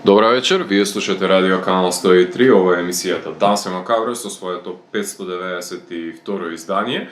Добра вечер, вие слушате Радио Канал 103, ова е емисијата Дансе Макабре со своето 592 издание.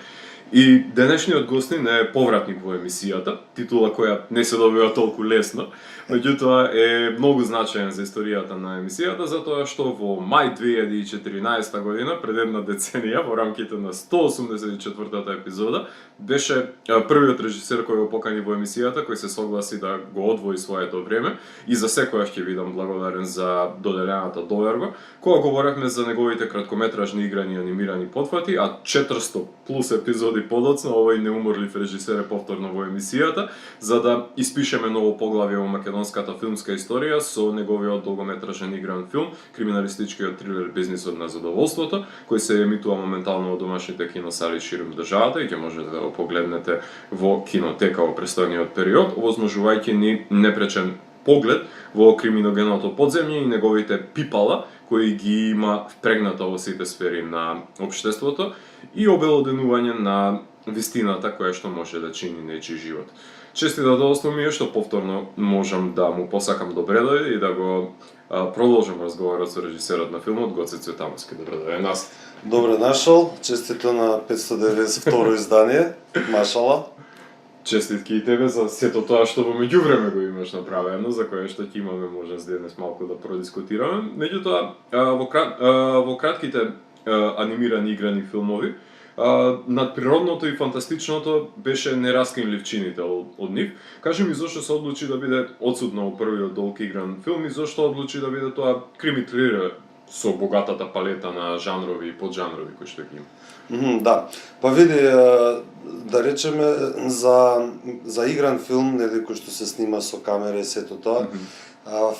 И денешниот гостин е повратник во емисијата, титула која не се добива толку лесно, меѓутоа е многу значаен за историјата на емисијата, затоа што во мај 2014 година, пред една деценија, во рамките на 184-та епизода, беше првиот режисер кој го покани во емисијата, кој се согласи да го одвои своето време и за секојаш ќе бидам благодарен за доделената доверба, кога говоревме за неговите краткометражни играни и анимирани потфати, а 400 плюс епизоди подоцна овој неуморлив режисер е повторно во емисијата, за да испишеме ново поглавје во македонската филмска историја со неговиот долгометражен игран филм, криминалистичкиот трилер Бизнисот на задоволството, кој се емитува моментално во домашните киносали широм државата и ќе можете да го погледнете во кинотека во престојниот период, овозможувајќи ни непречен поглед во криминогеното подземје и неговите пипала, кои ги има впрегната во сите сфери на општеството и обелоденување на вистината која што може да чини нечи живот. Честито задоволство ми е што повторно можам да му посакам добре дојде и да го продолжам разговорот со режисерот на филмот Гоце Цветановски. Добре дојде нас. Добре нашол, честито на 592 издание, машала. Честитки и тебе за сето тоа што во меѓувреме го имаш направено, за кое што ќе имаме можност денес малку да продискутираме. Меѓутоа, во кратките анимирани играни филмови, надприродното и фантастичното беше нераскинлив чинител од нив. Кажи ми зошто се одлучи да биде отсутно во првиот долг игран филм и зошто одлучи да биде тоа крими трилер со богатата палета на жанрови и поджанрови кои што ги има? Да, па види, да речеме за игран филм, нели, кој што се снима со камера и сето тоа,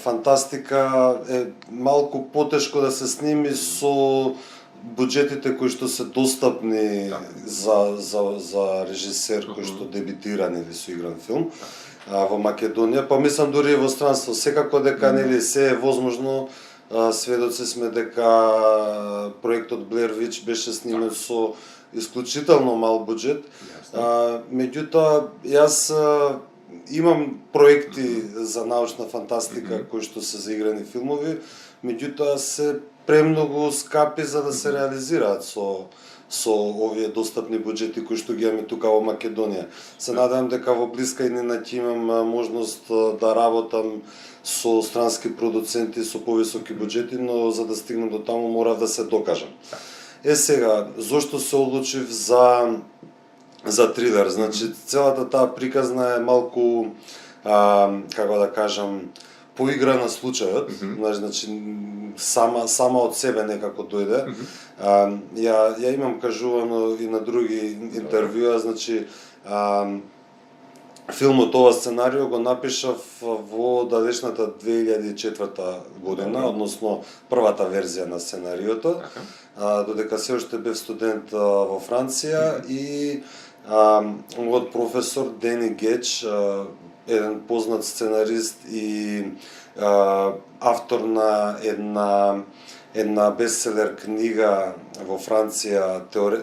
фантастика е малку потешко да се сними со буџетите кои што се достапни за режисер кој што дебитира, нели, со игран филм во Македонија, па мислам дури и во странство, секако дека, нели, се е возможно. Сведоци сме дека проектот Блер Вич беше снимен со исклучително мал буџет. Меѓутоа, јас имам проекти за научна фантастика кои што се за играни филмови, меѓутоа се премногу скапи за да се реализираат со овие достапни буџети кои што ги имаме тука во Македонија. Се надевам дека во блиска иднина ќе имам можност да работам со странски продуценти со повисоки буџети, но за да стигнем до таму морав да се докажам. Сега, зошто се одлучив за трилер? Значи, целата таа приказна е малку, како да кажам, поигра на случајот, значи сама од себе некако дојде. Ја имам кажувано и на други интервјуа, значи филмот ова сценарио го напишав во далечната 2004 година, односно првата верзија на сценариото, додека се уште бев студент во Франција и од професор Дени Геч, еден познат сценарист и автор на една бестселер книга во Франција,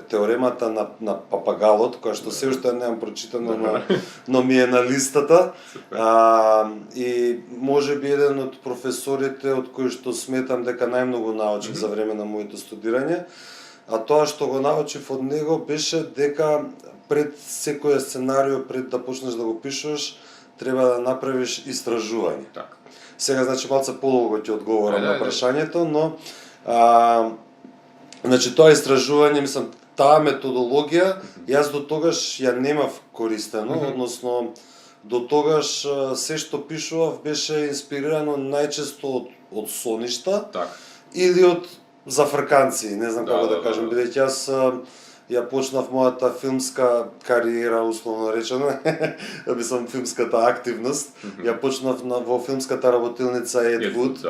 Теоремата на папагалот, која што се уште немам прочитано, но ми е на листата. И може би еден од професорите од кои што сметам дека најмногу научив за време на моето студирање, а тоа што го научив од него беше дека пред секој сценарио, пред да почнеш да го пишуваш, треба да направиш истражување. Сега, значи, малце подолго ќе одговорам на прашањето, но значи, тоа истражување, мислам, таа методологија, јас до тогаш ја немав користено, односно, до тогаш се што пишував беше инспирирано најчесто од соништа или од зафрканци, не знам како да кажам, бидејќи јас ја почнав мојата филмска кариера, условно речено, мислам филмската активност, ја почнав во филмската работилница Ед Вуд,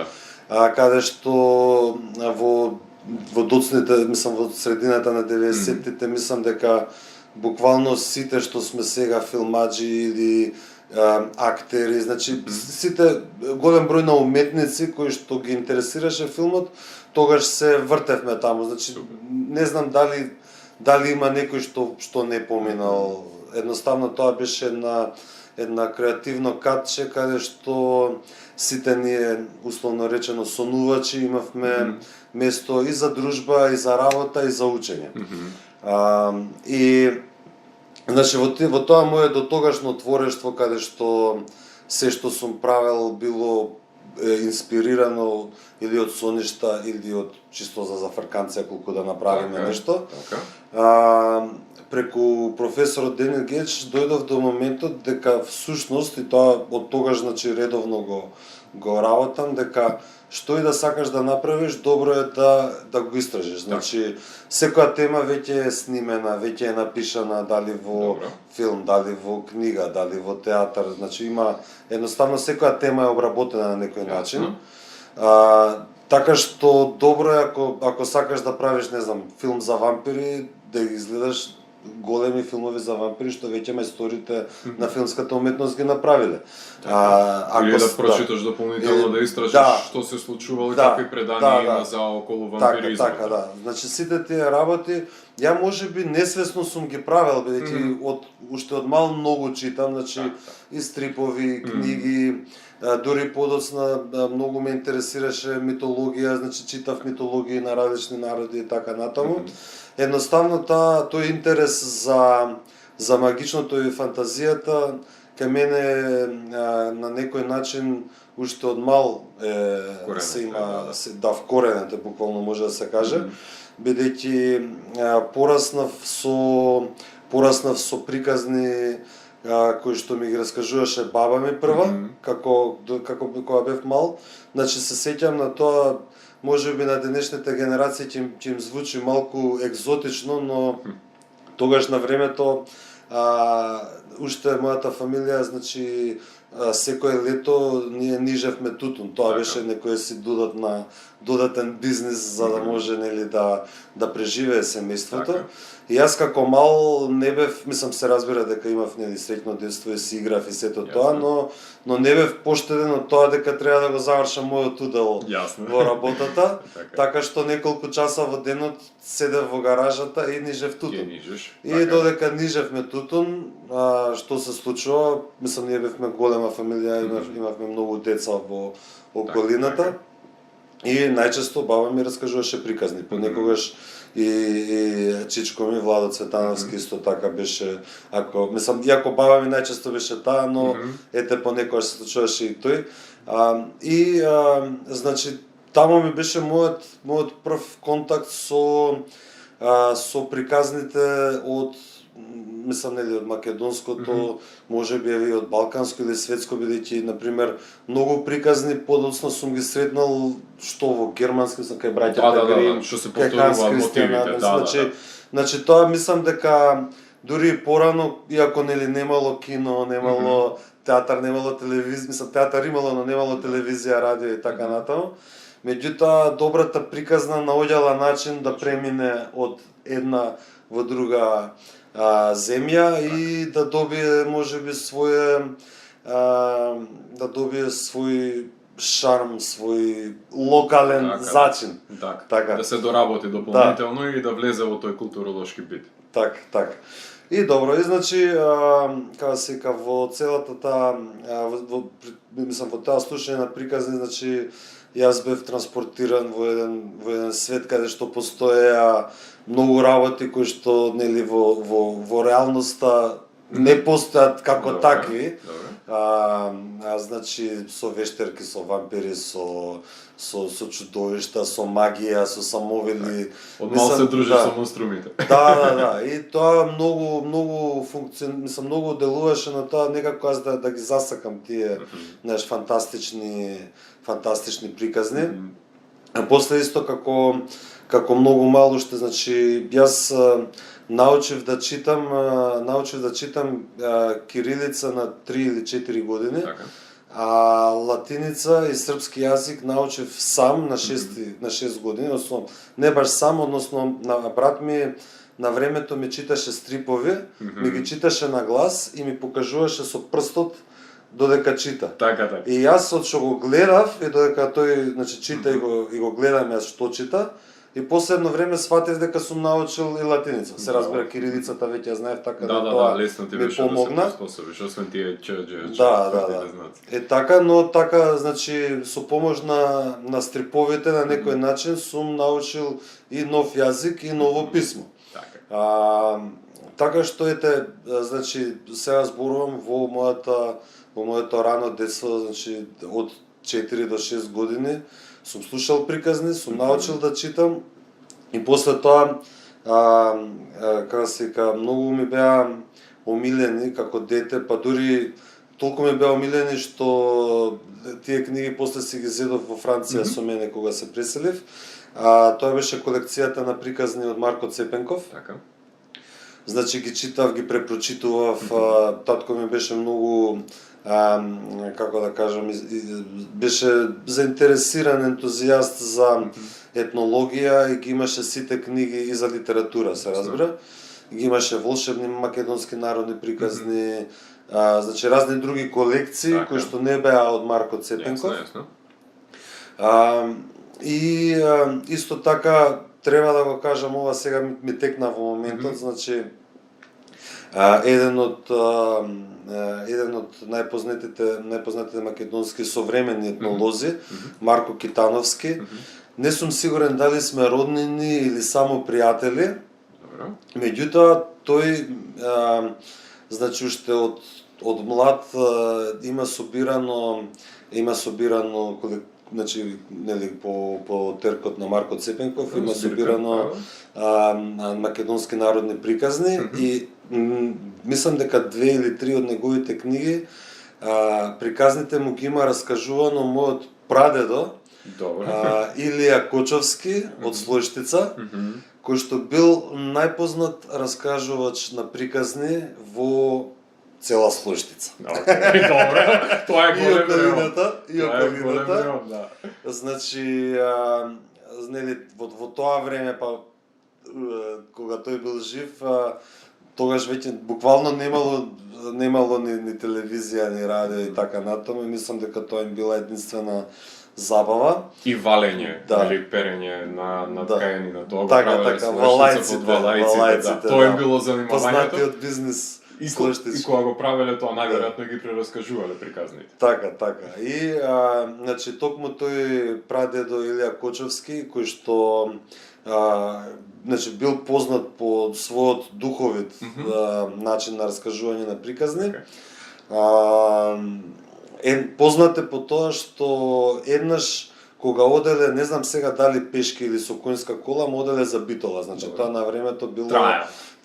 каде што во доцните, мислам во средината на 90-тите, мислам дека буквално сите што сме сега филмаджи или актери, значи сите голем број на уметници кои што ги интересираше филмот, тогаш се вртевме таму. Значи не знам дали има некој што не поминал. Едноставно тоа беше една креативно катче каде што сите ние условно речено сонувачи имавме место и за дружба, и за работа, и за учење. И значи во тоа мое дотогашно творештво каде што се што сум правел било инспирирано или од соништа или од чисто за зафрканција колку да направиме нешто. Преку професорот Денил Геч дојдов до моментот дека всушност, и тоа од тогаш значи редовно го работам, дека што и да сакаш да направиш, добро е да го истражиш. Значи секоја тема веќе е снимена, веќе е напишана, дали во филм, дали во книга, дали во театар, значи има едноставно секоја тема е обработена на некој начин. Така што добро е ако сакаш да правиш, не знам, филм за вампири, да изгледаш големи филмови за вампири што веќе мајсторите на филмската уметност ги направиле. Или да прочиташ дополнително, да истражиш што се случувало и какви преданија има за околу вампиризмот. Така, да. Значи сите тие работи, ја можеби несвесно сум ги правел, бидејќи уште од мал многу читам, значи и стрипови, книги, дури подоцна многу ме интересираше митологија, значи читав митологии на различни народи и така натаму. Едноставно тој интерес за магичното и фантазијата кај мене на некој начин уште од мал се има вкоренет, буквално може да се каже, бидејќи пораснав со приказни кои што ми ги раскажуваше баба ми прва, кога бев мал. Значи се сеќам на тоа, можеби на денешните генерации ќе им звучи малку екзотично, но тогаш на времето уште мојата фамилија, значи секое лето ние нижевме тутун. Тоа беше некој си додатен бизнис за да може нели да преживее семејството. И јас како мал не бев, мислам се разбира дека имав нели среќно детство и си играв и сето тоа, но не бев поштеден од тоа дека треба да го завршам мојот удел во работата, така што неколку часа во денот седев во гаражата и нижев тутун. И додека нижевме тутун, што се случува, мислам ние бевме голема фамилија, имавме многу деца во околината и најчесто баба ми раскажуваше приказни, понекогаш и чичко ми Владо Цветановски исто така беше, иако баба ми најчесто беше таа, но ете понекогаш се случуваше и тој. Значи таму ми беше мојот прв контакт со приказните од мислам нели од македонското, можеби и од балканско или светско, бидејќи на пример многу приказни подоцна сум ги сретнал што во германски, кај браќата Грим, што се повторуваат мотивите. Значи тоа мислам дека дури и порано, иако нели немало кино, немало театар, немало телевизија, мислам театар имало, но немало телевизија, радио и така натаму. Меѓутоа добрата приказна наоѓала начин да премине од една во друга земја и да добие можеби свој шарм, свој локален зачин. Да се доработи дополнително и да влезе во тој културолошки бит. Така. И добро, и значи, како се вика, во целата таа, мислам, во таа слушање на приказни, значи, јас бев транспортиран во еден свет каде што постоеа многу работи кои што нели во реалноста не постојат како такви. Значи со вештерки, со вампири, со чудовишта, со магија, со самовели. Од мал се дружиш со монструмите. Да. И тоа многу многу делуваше на тоа некако аз да ги засакам тие фантастични приказни. А после исто како многу мал уште, значи јас научив да читам кирилица на 3 или 4 години. А латиница и српски јазик научив сам на 6 години, односно не баш сам, односно на брат ми на времето ми читаше стрипови, ми ги читаше на глас и ми покажуваше со прстот додека чита. Така. И јас од што го гледав и додека тој значи чита и го гледам јас што чита, И после едно време сватив дека сум научил и латиница. Се Да. разбира, кирилицата веќе ја знаев, така Да, тоа лесно ти ми беше да се помогна. приспособиш, освен тие ЧД, Да. знаци. Е така, но така, значи, со помош на стриповите на некој начин сум научил и нов јазик и ново писмо. Така. Така што ете, значи, сега зборувам во моето рано детство, значи, од 4 до 6 години, сум слушал приказни, сум научил да читам и после тоа, како се вика, многу ми беа омилени како дете, па дури толку ми беа омилени што тие книги после си ги зедов во Франција со мене кога се преселив. Тоа беше колекцијата на приказни од Марко Цепенков. Така. Значи ги читав, ги препрочитував, татко ми беше многу како да кажам, беше заинтересиран ентузијаст за етнологија и ги имаше сите книги и за литература, се разбира. Ги имаше волшебни македонски народни приказни, значи разни други колекции така, кои што не беа од Марко Цепенков. Јасно. И исто така треба да го кажам, ова сега ми текна во моментот, значи еден од најпознатите македонски современи етнолози, Марко Китановски. Не сум сигурен дали сме роднини или само пријатели. Добро. Меѓутоа тој значи уште од млад има собирано значи нели по теркот на Марко Цепенков има собирано македонски народни приказни и мислам дека 2 или 3 од неговите книги приказните му ги има раскажувано мојот прадедо Илија Кочовски од Слојштица, кој што бил најпознат раскажувач на приказни во цела Слојштица. Добро, тоа е голем и околината. Да. Значи, нели во тоа време, па кога тој бил жив, тогаш веќе буквално немало ни телевизија, ни радио и така натаму. Мислам дека тоа им била единствена забава. И валење, или перење на ткаени на тоа. Така, валајците. Тоа им било занимавањето. Познатиот бизнис. И кога го правеле тоа, најверојатно ги прераскажувале приказните. Така. И, значи, токму тој прадедо Илија Кочовски, кој што значи, бил познат по својот духовит начин на раскажување на приказни. Познат е по тоа што еднаш кога оделе, не знам сега дали пешки или со конјска кола, му оделе за Битола. Значи, тоа на времето било...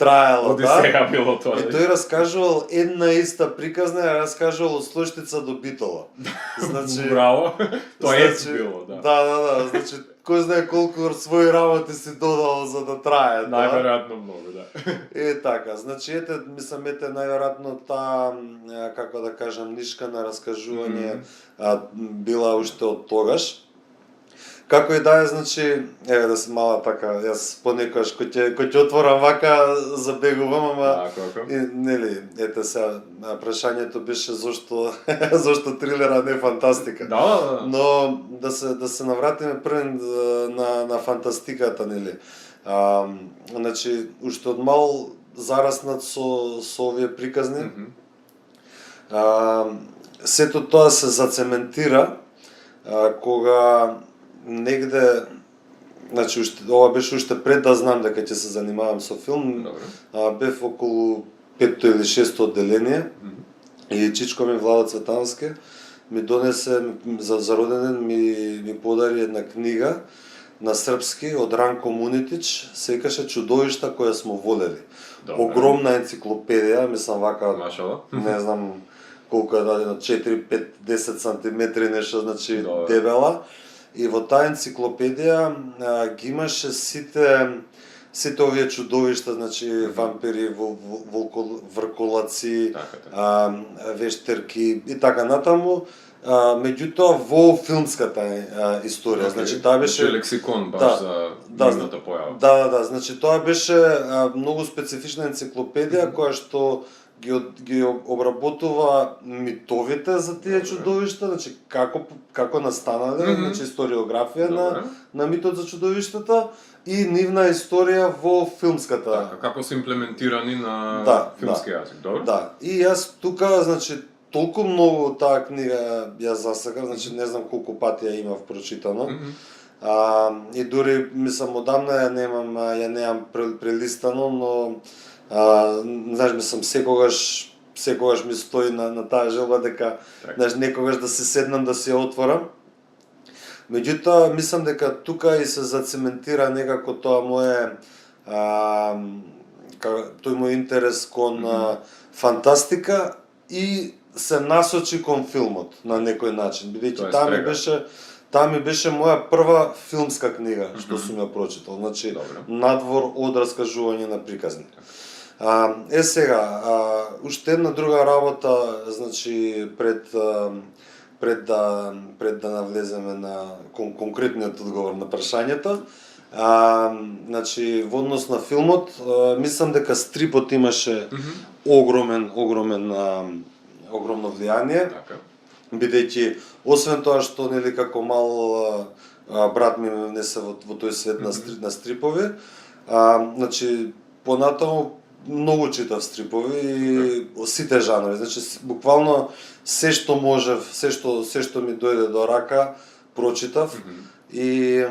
Траело, да. Сега било тоа. И тој раскажувал една иста приказна, раскажувал од Слојштица до Битола. Значи, браво. Тоа е било, да. Да. Значи, кој знае колку своји работи си додал за да трае тоа. Најверојатно многу, да. Така, значи мислам најверојатно таа, како да кажам, нишка на раскажување била уште од тогаш. Како и да е, значи, еве да се мала така, јас понекогаш кој ќе отворам вака забегувам, ама нели, ете сега прашањето беше зошто трилера, не фантастика. Да. Но да се навратиме прв на фантастиката, нели. Значи, уште од мал зараснат со овие приказни. Сето тоа се зацементира кога негде, значи ова беше уште пред да знам дека ќе се занимавам со филм. Бев околу 5-то или 6-то одделение и чичко ми Владо Цветановски ми донесе за роденден ми подари една книга на српски од Ранко Мунетич, се викаше Чудовишта која смо волели. Огромна енциклопедија, мислам вака, не знам колку е дадено, 4, 5, 10 сантиметри нешто, значи дебела. И во таа енциклопедија ги имаше сите овие чудовишта, значи вампири, врколаци, вештерки и така натаму. Меѓутоа во филмската историја, значи таа беше лексикон баш за нивната појава. Да, значи тоа беше многу специфична енциклопедија која што ги обработува митовите за тие чудовишта, значи како настанале, значи историографија на митот за чудовиштата и нивна историја во филмската. Така, како се имплементирани на филмски јазик, добро? Да, и јас тука, значи, толку многу таа книга ја засакав, значи не знам колку пати ја имав прочитано. И дури мислам одамна ја немам прелистано, но знаеш, мислам секогаш ми стои на таа желба дека знаеш некогаш да се седнам да се отворам. Меѓутоа мислам дека тука и се зацементира некако тоа тој мој интерес кон фантастика и се насочи кон филмот на некој начин, бидејќи таа ми беше моја прва филмска книга што сум ја прочитал, значи надвор од раскажување на приказни. Сега, уште една друга работа, значи пред да навлеземе на конкретниот одговор на прашањето, значи во однос на филмот, мислам дека стрипот имаше огромно влијание, бидејќи освен тоа што нели како мал брат ми ме внесе во тој свет на стрипови, значи понатаму многу читав стрипови и сите жанрови, значи буквално се што можев, се што ми дојде до рака, прочитав и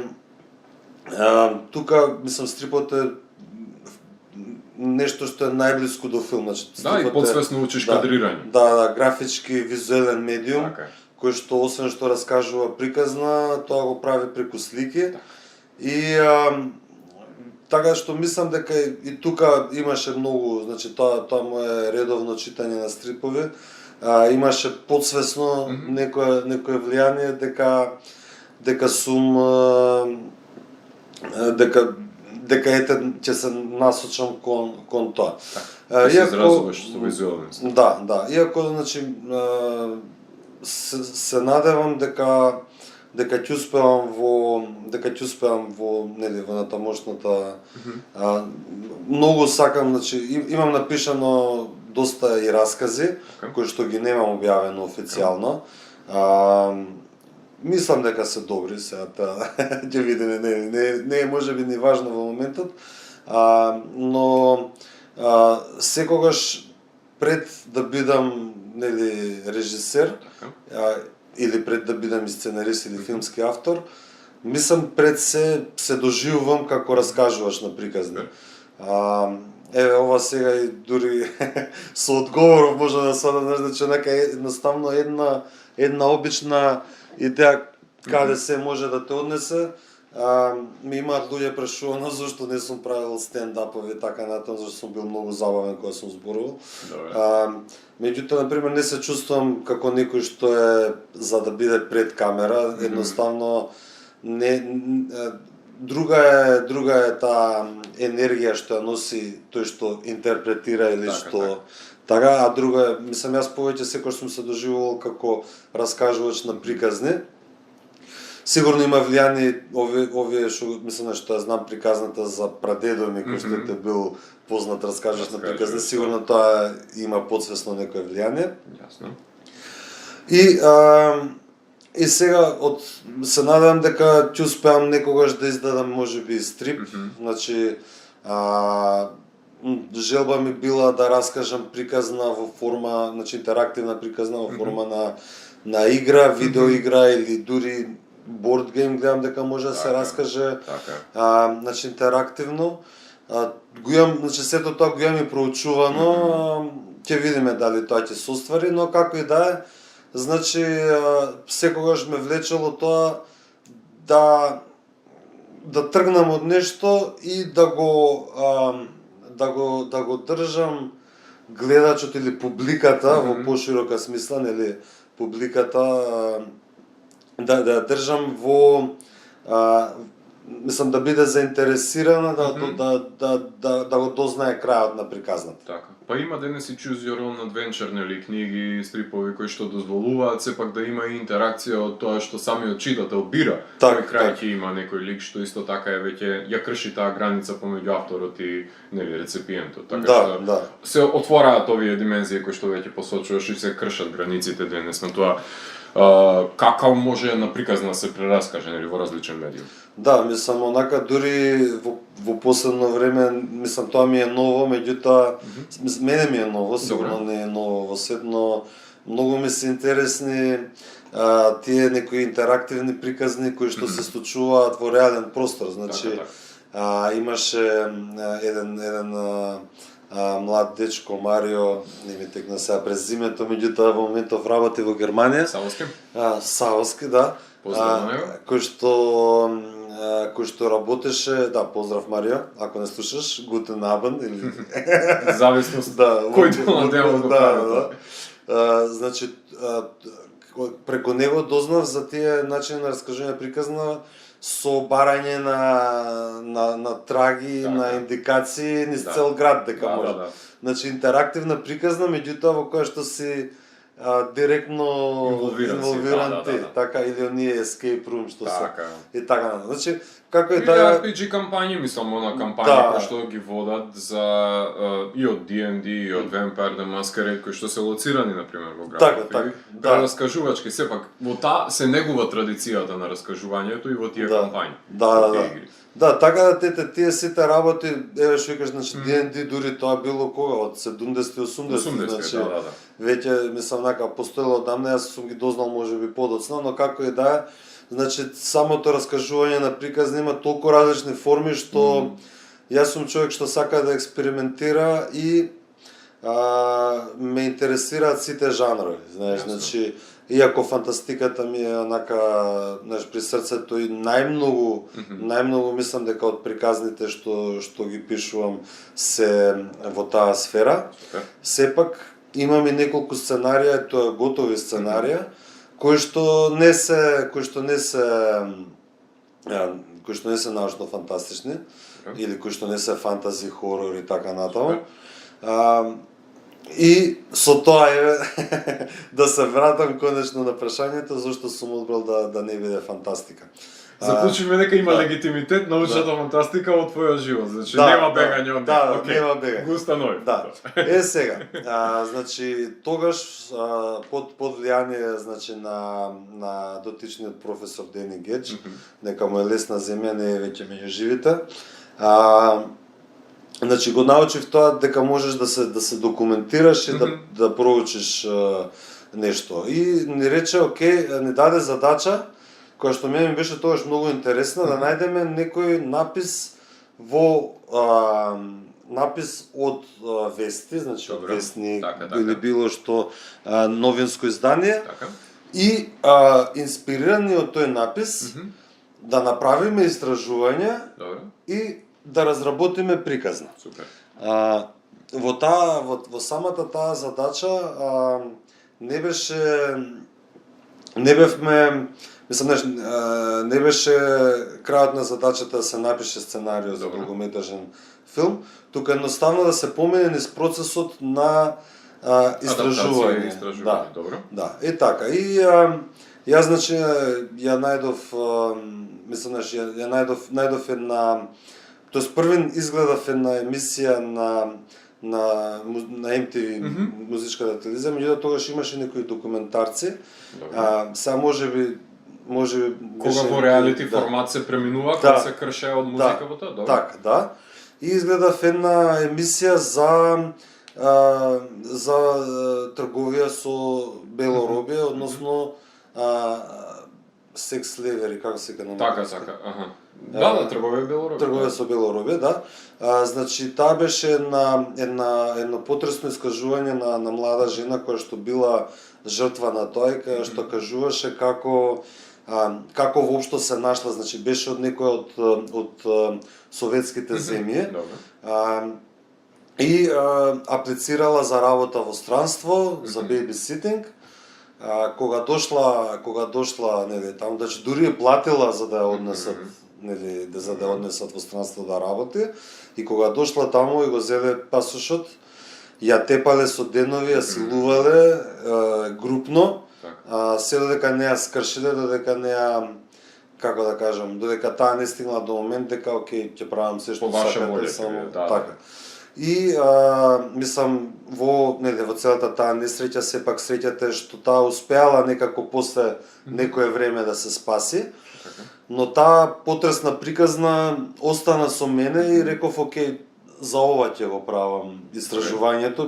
тука мислам стрипот е нешто што е најблиску до филм, значи и подсвесно учиш кадрирање. Да, графички, визуелен медиум, кој што освен што раскажува приказна, тоа го прави преку слики и така што мислам дека и тука имаше многу, значи тоа мое редовно читање на стрипови, имаше подсвесно некое влијание дека сум дека ете ќе се насочам кон тоа. Ќе се изразуваш со визуелен стил. Да, иако значи се надевам дека ќе успеам во нели во натамошната многу сакам, значи имам напишано доста и раскази кои што ги немам објавено официјално. Мислам дека се добри, сега ќе видиме, не е можеби ни важно во моментот, но секогаш пред да бидам нели режисер или пред да бидам и сценарист или филмски автор, мислам пред се доживувам како раскажуваш на приказни. Еве ова сега и дури со одговоров може да сватам, значи нека едноставно една обична идеја каде се може да те однесе. Ми имаат луѓе прашувано зашто не сум правил стендапови така натаму, зашто сум бил многу забавен кога сум зборувал. Меѓутоа, например, не се чувствувам како некој што е за да биде пред камера, едноставно друга е таа енергија што ја носи тој што интерпретира или што така, а друга е, мислам јас повеќе секој сум се доживувал како раскажувач на приказни. Сигурно има влијание овие што мислам што ја знам приказната за прадедо ми кој што е бил познат раскажувач на приказни, сигурно тоа има подсвесно некое влијание. Јасно. И сега се надевам дека ќе успеам некогаш да издадам можеби стрип, значи желба ми била да раскажам приказна во форма, значи интерактивна приказна во форма на игра, видеоигра или дури board game, гледам дека може да се раскаже значи интерактивно. Го имам, значи сето тоа го имам и проучувано, ќе видиме дали тоа ќе се оствари, но како и да е, значи секогаш ме влечело тоа да тргнам од нешто и да го држам гледачот или публиката во поширока смисла, нели публиката да држам во мислам да биде заинтересирана да го дознае крајот на приказната. Така. Па има денес и Choose Your Own Adventure, нели, книги, стрипови кои што дозволуваат сепак да има и интеракција од тоа што самиот читател бира. Так, Кој крај так. ќе има некој лик што исто така е веќе ја крши таа граница помеѓу авторот и нели реципиентот. Така Да, што да. се отвораат овие димензии кои што веќе посочуваш и се кршат границите денес на тоа како може на приказна да се прераскаже, нели, во различен медиум. Да, мислам, онака дури во последно време, мислам, тоа ми е ново, меѓутоа, мене ми е ново, сигурно не е ново во свет, но многу ми се интересни тие некои интерактивни приказни кои што се случуваат во реален простор. Значи, Така. имаше еден млад дечко, Марио, не ми текна сега през името, меѓутоа во моментов работи во Германија. Савоски? Савоски, да. Поздрав на него. Кој што работеше, да, поздрав Марио, ако не слушаш, гутен абен или Зависност да, кој дел на делот го прави. Значи преку него дознав за тие начини на раскажување приказна со барање на траги, Така. на индикации низ Да. цел град дека Да, може. да, да. Значи интерактивна приказна, меѓутоа во која што си директно инволвиран да, ти, да. така, или оние escape room што се Така. и така натаму. Значи како е Или да RPG кампањи, мислам, она кампањи Да. кои што ги водат за и од D&D и од Vampire the Masquerade кои што се лоцирани на пример во градот. Така, така, да. Раскажувачки, сепак во таа се негува традицијата на раскажувањето и во тие Да. кампањи. Да, во тие да. игри. Да, така да тие сите работи, еве што викаш, значи D&D дури тоа било кога од 70-ти 80-ти, 80-ти, значи да. веќе мислам нака постоело одамна, јас сум ги дознал можеби подоцна, но како и да е, значи самото раскажување на приказни има толку различни форми што јас сум човек што сака да експериментира и ме интересираат сите жанрови, знаеш, Јасно. значи иако фантастиката ми е онака, знаеш, при срцето и најмногу мислам дека од приказните што ги пишувам се во таа сфера. Супер. Сепак имам и неколку сценарија, тоа готови сценарија, кои што не се научно фантастични или кои што не се фантази, хорор и така натаму. И со тоа е да се вратам конечно на прашањето зашто сум одбрал да не биде фантастика. Заклучиме дека има да. легитимитет научната фантастика во твојот живот, значи Да, нема да, бегање од да, неа. Океј, нема бегање. Го установи. Да. Сега, значи тогаш под влијание значи на дотичниот професор Дени Гедж, нека му е лесна земја, не е веќе меѓу живите. Значи го научив тоа дека можеш да се документираш и да проучиш нешто. И ни рече, окей, ни даде задача која што мене ми беше тогаш многу интересна, да најдеме некој напис од вести, значи од Добро. вестник Така. или било што новинско издание, Така. и инспирирани од тој напис да направиме истражување Добро. и да разработиме приказна. Супер. Во самата таа задача не бевме, мислам, не беше крајот на задачата да се напише сценарио за Добро. долгометражен филм, тука едноставно да се помине низ процесот на истражување. Да. Добро. Да, и така. И јас значи ја најдов, мислам, ја најдов една, тоест првин изгледав една емисија на MTV музичката телевизија, меѓутоа тогаш имаше некои документарци. Сега можеби Кога во реалити формат се преминува, кога се крше од музика во тоа, добро. Така, да. И изгледав една емисија за трговија со белоробие, односно секс слевери, како се кажа на Така, аха. Да, трговија белоробие. Трговија со белоробие, да. Значи, таа беше едно потресно искажување на млада жена која што била жртва на тоа и која што кажуваше како воопшто се нашла, значи беше од некоја од советските земји. И аплицирала за работа во странство, за бейбиситинг. Кога дошла, нели, таму, значи дури е платила за да ја однесат нели за да однесат во странство да работи, и кога дошла таму и го зеде пасошот, ја тепале со денови, ја силувале групно, се додека не ја скршиле, додека не ја, како да кажам, додека таа не стигнала до момент дека окей, ќе правам се што сакате, само така. И мислам во целата таа несреќа сепак среќата е што таа успеала некако после некое време да се спаси. Но таа потресна приказна остана со мене и реков окей, за ова ќе го правам истражувањето,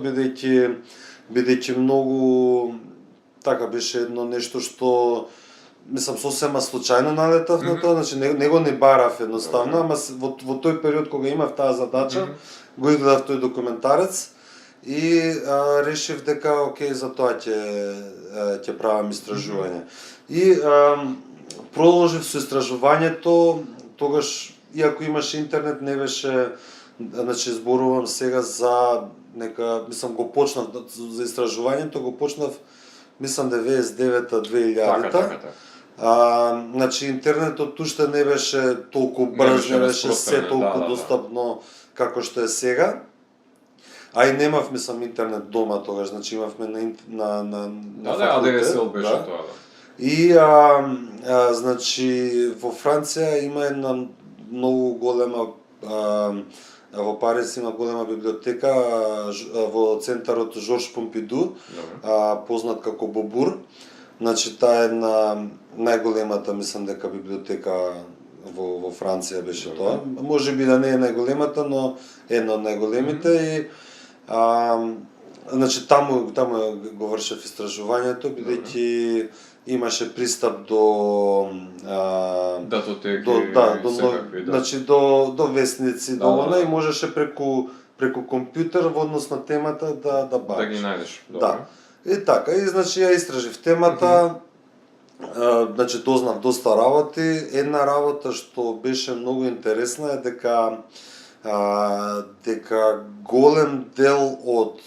бидејќи многу така беше едно нешто што мислам сосема случајно налетав на тоа, значи не го не барав едноставно, ама во тој период кога имав таа задача, го изгледав тој документарец и решив дека окей, за тоа ќе правам истражување. И продолжив со истражувањето, тогаш иако имаше интернет не беше, значи зборувам сега за нека, мислам го почнав за истражувањето, го почнав мислам 99-та, 2000-та. Значи интернетот уште не беше толку брз, не беше се толку достапно како што е сега. А и немав мислам интернет дома тогаш, значи имавме на ADSL беше тоа. И значи во Франција има една многу голема во Париз има голема библиотека во центарот Жорж Помпиду, познат како Бобур. Значи таа е најголемата, мислам дека библиотека во Франција беше тоа. Може би да не е најголемата, но една од најголемите и значи таму го вршев истражувањето, бидејќи имаше пристап до датотеки, значи до весници, до она и можеше преку компјутер во однос на темата да бараш. Да ги најдеш. Да. И така, и значи ја истражив темата, значи дознав доста работи. Една работа што беше многу интересна е дека голем дел од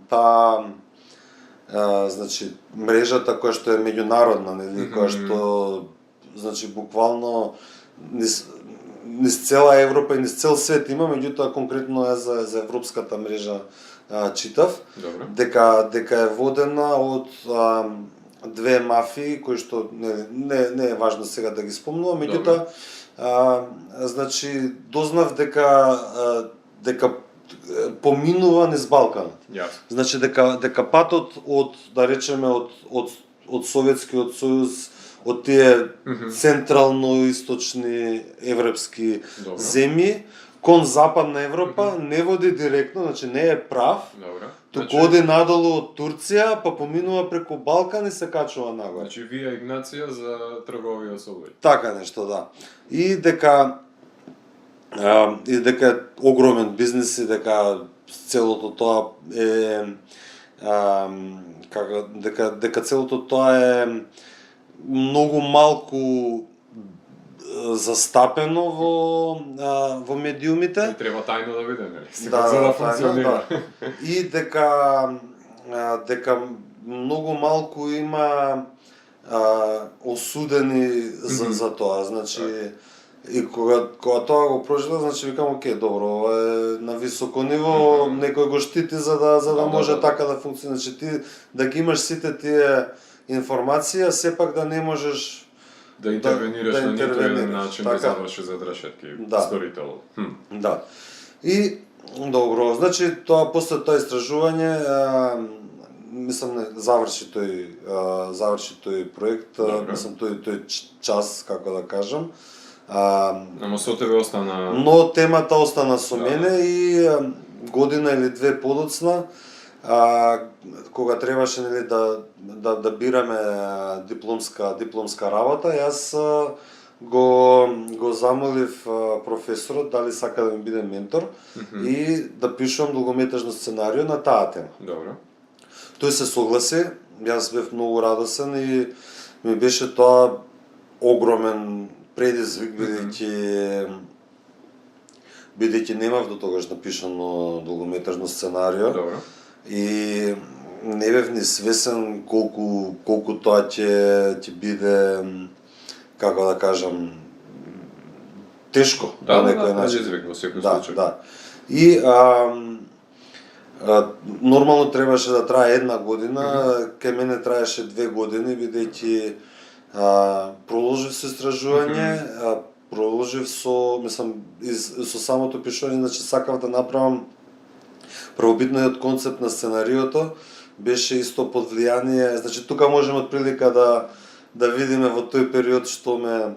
таа значи мрежата која што е меѓународна, нели, која што значи буквално низ цела Европа и низ цел свет има, меѓутоа конкретно е за европската мрежа читав. Дека е водена од две мафии кои што не е важно сега да ги спомнувам, меѓутоа значи дознав дека поминува низ Балканот. Значи дека патот од да речеме од Советскиот сојуз, од тие централно-источни европски земји кон Западна Европа не води директно, значи не е прав. Туку оди надолу од Турција, па поминува преку Балкан и се качува нагоре. Значи вија Игнација за трговија со луѓе. Така нешто, да. И дека е огромен бизнис и дека целото тоа е дека целото тоа е многу малку застапено во медиумите. Треба тајно да биде, нели? За да функционира. И дека многу малку има осудени за тоа, значи и кога тоа го проживеа, значи викам окей, добро, ова е на високо ниво, некој го штити за да може така да функционира. Значи ти да ги имаш сите тие информации, сепак да не можеш да интервенираш на нито еден начин да заврши за решетки сторителот. Да. И добро, значи тоа после тоа истражување мислам заврши тој проект, мислам тој час, како да кажам. Ама со тебе остана... Но темата остана со мене и година или две подоцна, кога требаше нели да бираме дипломска работа, јас го замолив професорот дали сака да ми биде ментор и да пишувам долгометражно сценарио на таа тема. Добро. Тој се согласи, јас бев многу радосен и ми беше тоа огромен предизвик, бидејќи немав до тогаш напишано долгометражно сценарио. Добро. И не бев ни свесен колку тоа ќе биде, како да кажам, тешко Да, на некој да, начин. предизвик во секој Да, случај. да. И нормално требаше да трае една година, кај мене траеше 2 години, бидејќи продолжив со истражување, продолжив со, со самото пишување, значи сакав да направам првобитниот концепт на сценариото, беше исто под влијание, значи тука можеме отприлика да видиме во тој период што ме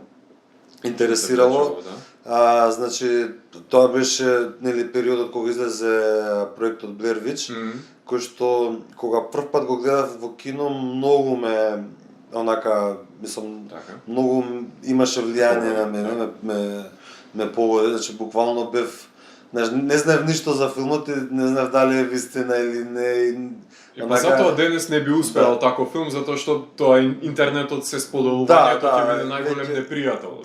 интересирало. Значи тоа беше периодот кога излезе проектот Blair Witch, кој што кога прв пат го гледав во кино многу ме многу имаше влијание на мене, ме погоди, значи буквално бев, не знаев ништо за филмот и не знаев дали е вистина или не. Затоа денес не би успеал таков филм, затоа што тоа интернетот се споделувањето ќе биде најголем непријател.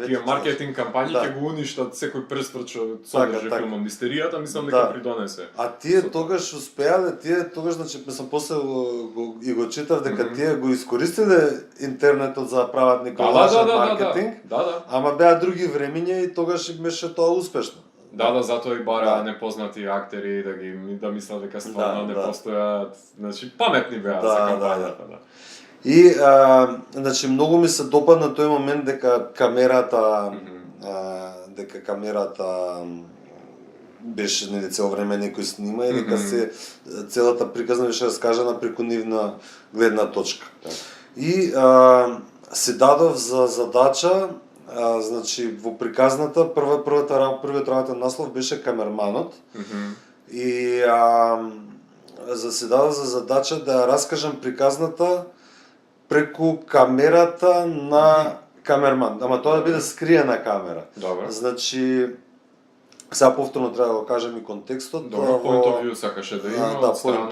Тие маркетинг кампањи ќе го уништат секој пресврт што содржи филмот мистеријата, мислам дека придонесе. А тие тогаш успеале, значи после го читав дека тие го искористиле интернетот за да прават некој лажен маркетинг. Ама беа други времиња и тогаш им беше тоа успешно. Да, затоа и бараа непознати актери да мислат дека стварно не постојат, значи паметни беа за кампањата. И значи многу ми се допадна тој момент дека камерата беше цело време некој снима и дека целата приказна беше раскажана преку нивна гледна точка. И се дадов за задача, значи во приказната првиот работен наслов беше Камерманот. И се дадов за задача да раскажам приказната преку камерата на камерман. Ама тоа да биде скриена камера. Значи сега повторно треба да го кажем и контекстот. Добро, point of view сакаше да има од страна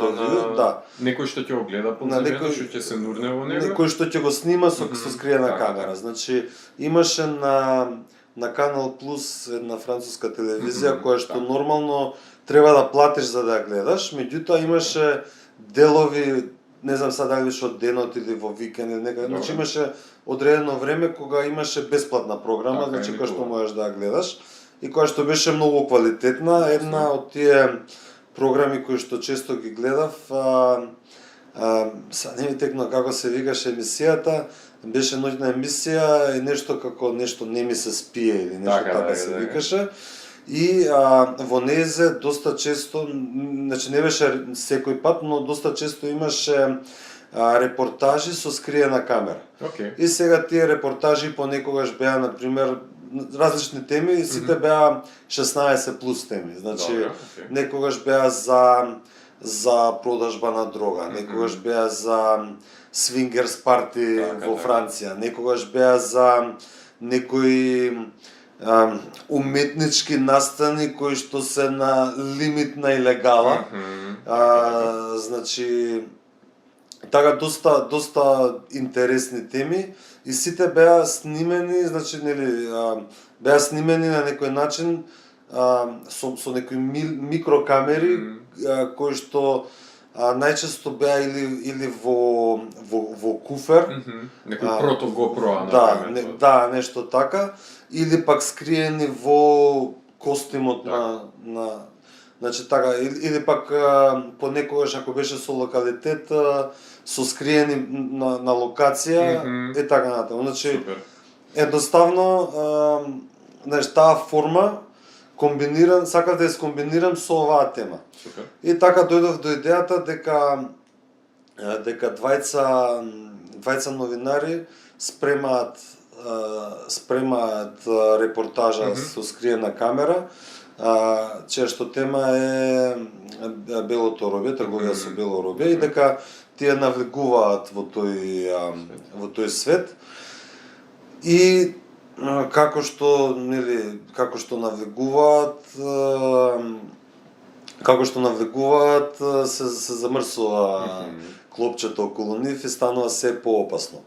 на некој што ќе го гледа подземјето, што ќе се нурне во него. Некој што ќе го снима со скриена камера. Значи имаше на Канал Плюс една француска телевизија која што нормално треба да платиш за да ја гледаш, меѓутоа имаше делови, не знам сега дали беше од денот или во викенд или некаде, значи имаше одредено време кога имаше бесплатна програма, значи која што можеш да ја гледаш и која што беше многу квалитетна. Една од тие програми кои што често ги гледав, сега не ми текна како се викаше емисијата, беше ноќна емисија и нешто како нешто не ми се спие или нешто така се викаше. И во незе доста често, значи не беше секој пат, но доста често имаше репортажи со скриена камера. И сега тие репортажи понекогаш беа, например, различни теми и сите беа 16 плюс теми. Значи некогаш беа за продажба на дрога, некогаш беа за свингерс парти во Франција, некогаш беа за некои уметнички настани кои што се на лимит на илегала. Значи така доста интересни теми и сите беа снимени, значи беа снимени на некој начин со некои микрокамери кои што најчесто беа или во куфер, некој прото GoPro на камерата. Да, нешто така, или пак скриени во костимот на значи така, или пак понекогаш ако беше со локалитет со скриени на локација и така натаму. Значи едноставно значи таа форма сакав да ја скомбинирам со оваа тема. И така дојдов до идејата дека двајца новинари спремаат репортажа со скриена камера, чија што тема е белото робје, трговија со бело робје, и дека тие навлегуваат во тој свет. И како што навлегуваат се замрсува клопчето околу нив и станува се поопасно.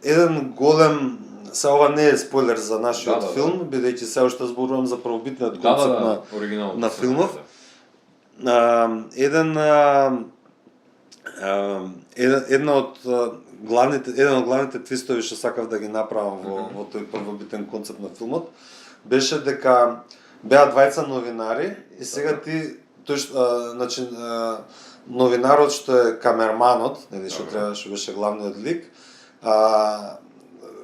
Еден голем, се ова не е спойлер за нашиот филм, бидејќи се уште зборувам за првобитниот концепт на филмов. Еден Една од еден од главните твистови што сакав да ги направам во тој првобитен концепт на филмот беше дека беа двајца новинари и сега ти значи новинарот што е камерманот, нели што беше главниот лик,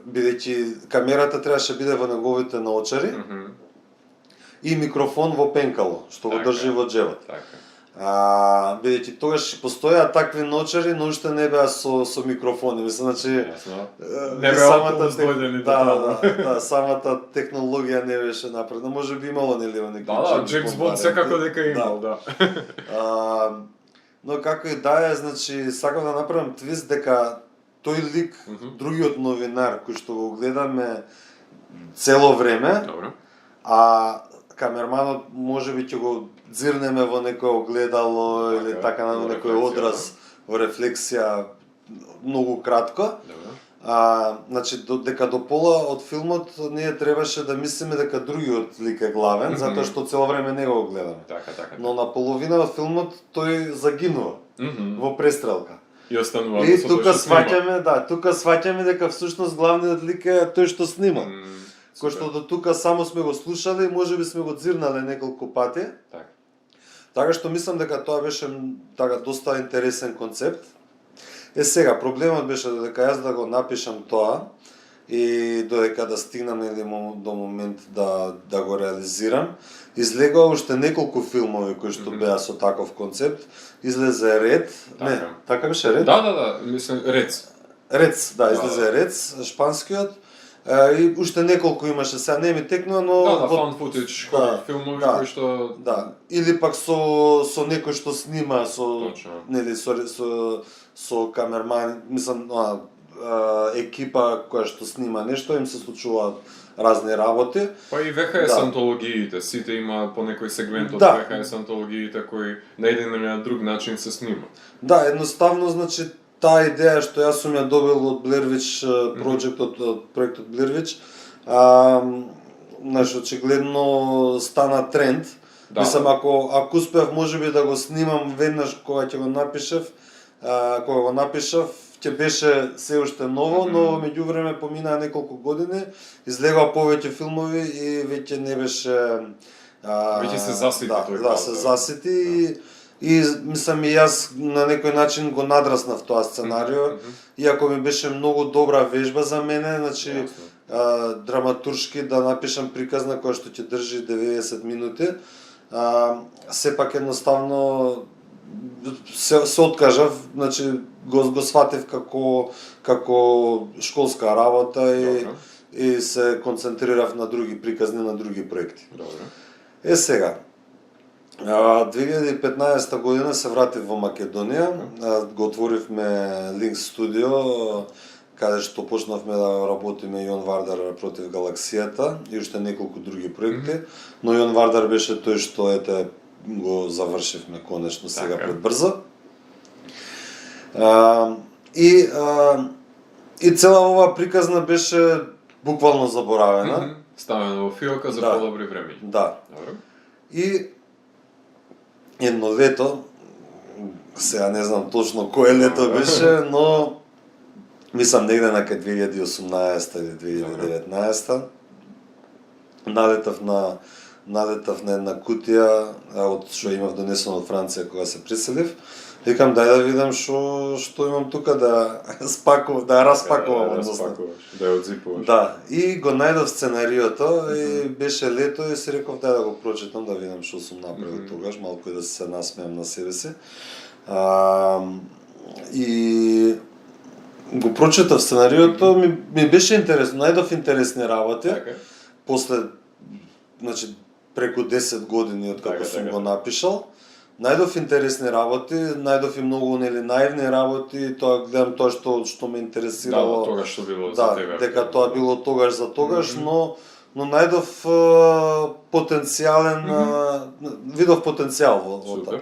бидејќи камерата требаше биде во неговите наочари и микрофон во пенкало што го држи во џебот. Бидејќи тогаш постојаа такви наочари, но уште не беа со микрофони, мислам, значи не беа оздојдени да, самата технологија не беше напредна, може би имало нели некои. Да, Джеймс Бонд секако дека имал, да. Но како и да е, значи сакам да направам твист дека тој лик, другиот новинар кој што го гледаме цело време, а камерманот можеби ќе го дзирнеме во некое огледало или така на некој одраз во рефлексија многу кратко. Значи дека до пола од филмот ние требаше да мислиме дека другиот лик е главен, затоа што цело време не го гледаме. Но на половина од филмот тој загинува во престрелка. И останува и тука сваќаме дека всушност главниот лик е тој што снима. Кој што до тука само сме го слушале и можеби сме го дзирнале неколку пати. Така што мислам дека тоа беше така доста интересен концепт. Сега проблемот беше дека јас да го напишам тоа и додека да стигнам до момент да го реализирам, излегоа уште неколку филмови кои што беа со таков концепт. Излезе Ред, не, така беше Ред? Да, мислам Рец. Рец, да, излезе Рец, шпанскиот. И уште неколку имаше, сега не ми текнува, но фан футич филмови кои што или пак со некој што снима нели со камерман, мислам екипа која што снима нешто, им се случуваат разни работи. Па и ВХС антологиите, сите има по некој сегмент од ВХС антологиите кои на еден или на друг начин се снима. Да, едноставно, значи таа идеја што јас сум ја добил од Blair Witch проектот Blair Witch, знаеш, очигледно стана тренд. Мислам, ако успев можеби да го снимам веднаш кога ќе го напишав, ќе беше се уште ново, но меѓувреме поминаа неколку години, излегоа повеќе филмови и веќе не беше веќе се засити тој. Да, се засити и мислам и јас на некој начин го надраснав тоа сценарио, иако ми беше многу добра вежба за мене, значи драматуршки да напишам приказна која што ќе држи 90 минути, сепак едноставно се откажав, значи го сватив како школска работа и се концентрирав на други приказни, на други проекти. Сега 2015 година се вратив во Македонија, го отворивме Link Studio, каде што почнавме да работиме Јон Вардар против галаксијата и уште неколку други проекти, но Јон Вардар беше тој што го завршивме конечно сега предбрзо. И цела оваа приказна беше буквално заборавена. Ставена во филка за подобри време. Да. И едно лето, сега не знам точно кое лето беше, но мислам негде на 2018 или 2019 налетав на една кутија од што имав донесено од Франција кога се преселив. Викам дај да видам што имам тука да распакувам, да ја одзипуваш. Да, и го најдов сценариото и беше лето и си реков дај да го прочитам да видам што сум направил тогаш, малку и да се насмеам на себе си. И го прочитав сценариото, ми беше интересно, најдов интересни работи. После, значи преку 10 години од како сум го напишал, најдов интересни работи, најдов и многу наивни работи, тоа гледам тоа што ме интересирало. Да, тогаш што било за тебе. Дека тоа било тогаш за тогаш, но најдов потенцијален, видов потенцијал во тоа.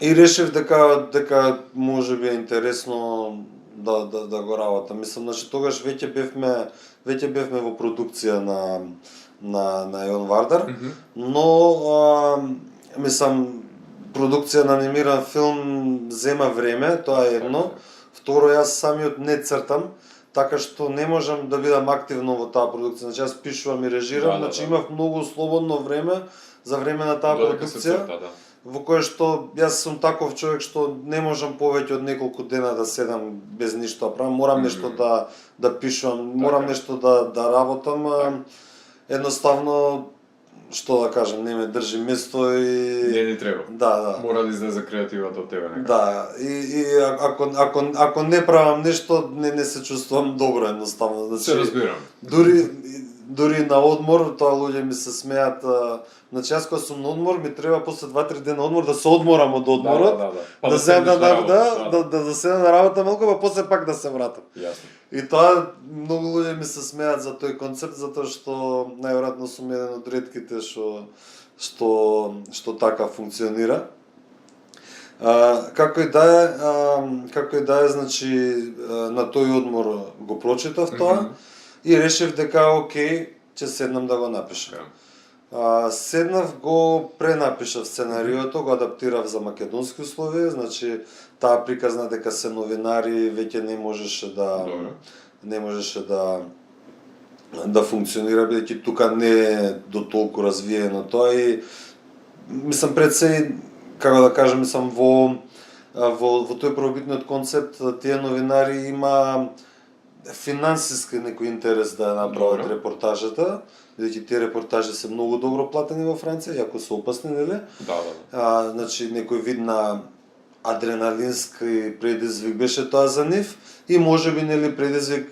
И решив дека можеби е интересно да го работам. Мислам, значи тогаш веќе бевме во продукција на Јон Вардар, но мислам продукција на анимиран филм зема време, тоа е едно. Второ, јас самиот не цртам, така што не можам да бидам активно во таа продукција. Значи јас пишувам и режирам, значи имав многу слободно време за време на таа продукција. Во кое што јас сум таков човек што не можам повеќе од неколку дена да седам без ништо да правам, морам нешто да пишувам, морам нешто да работам, едноставно што да кажам, не ме држи место и Не ни треба. Да. Мора да излезе креативата од тебе некако. Да, и ако не правам нешто, не се чувствувам добро едноставно. Значи, Се разбирам. Дури на одмор, тоа луѓе ми се смеат. Значи јас кога сум на одмор, ми треба после 2-3 дена одмор да се одморам од одморот. Па да седам да седам на работа малку, па после пак да се вратам. Јасно. И тоа многу луѓе ми се смеат за тој концепт затоа што најверојатно сум еден од ретките што така функционира. Како и да е, значи на тој одмор го прочитав тоа и решив дека окей, ќе седнам да го напишам. Седнав, го пренапишав сценариото, го адаптирав за македонски услови, значи таа приказна дека се новинари веќе не можеше да функционира, бидејќи тука не е до толку развиено тоа и мислам пред се, како да кажам, мислам во тој првобитниот концепт тие новинари има финансиски некој интерес да ја направат репортажата, бидејќи тие репортажи се многу добро платени во Франција, иако се опасни, нели? Да. Значи некој вид на адреналински предизвик беше тоа за нив и можеби нели предизвик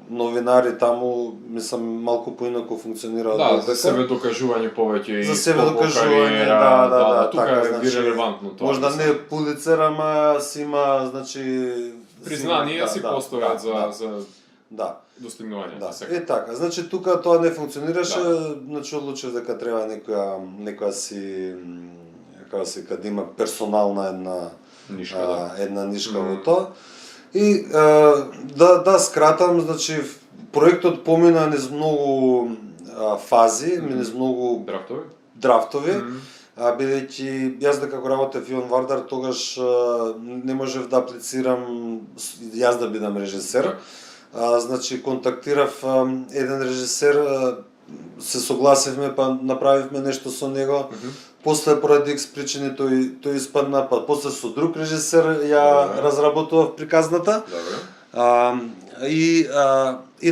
новинари таму, мислам малку поинаку функционираат. Да, за себе докажување повеќе и за себе докажување, да, тука така, е значи, релевантно тоа. Можда не Пулицер, ама си има, значи признание си постојат за да. достигнување. Да. Така, значи тука тоа не функционираше, значи одлучив дека треба некоја си да има персонална една нишка во тоа. И да скратам, значи проектот помина низ многу фази, низ многу драфтови. Бидејќи јас дека го работев Иван Вардар, тогаш не можев да аплицирам јас да бидам режисер. Значи контактирав еден режисер, се согласивме, па направивме нешто со него. После поради X причини тој испадна, па после со друг режисер ја разработував приказната. И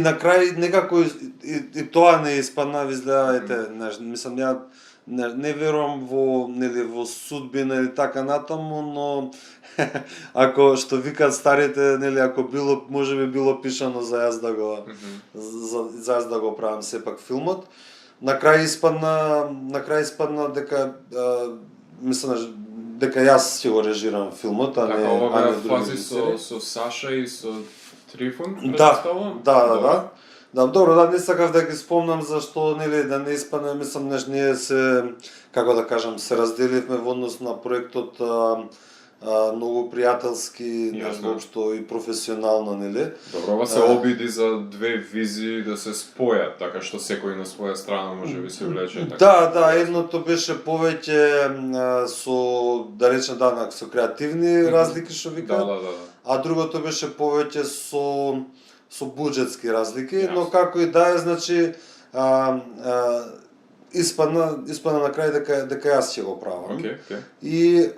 на крај некако и тоа не испадна, изгледа, мислам ја не верувам во судбина или така натаму, но ако што викаат старите, нели, ако било, можеби било пишано за јас да го правам сепак филмот. На крај испадна дека мислам дека јас ќе го режирам филмот, а не други режисери. Со Саша и со Трифон, представувам? Да. Да, добро, не сакав да ги спомнам зашто, нели, да не испадне, мислам, ние се, како да кажам, се разделивме во однос на проектот многу пријателски, воопшто и професионално, нели? Добро, ова се обиди за две визии да се спојат, така што секој на своја страна може би се влече. Да, едното беше повеќе со, да речем, со креативни разлики, што викаат, а другото беше повеќе со буџетски разлики, но како и да е, значи испадна на крај дека јас ќе го правам. И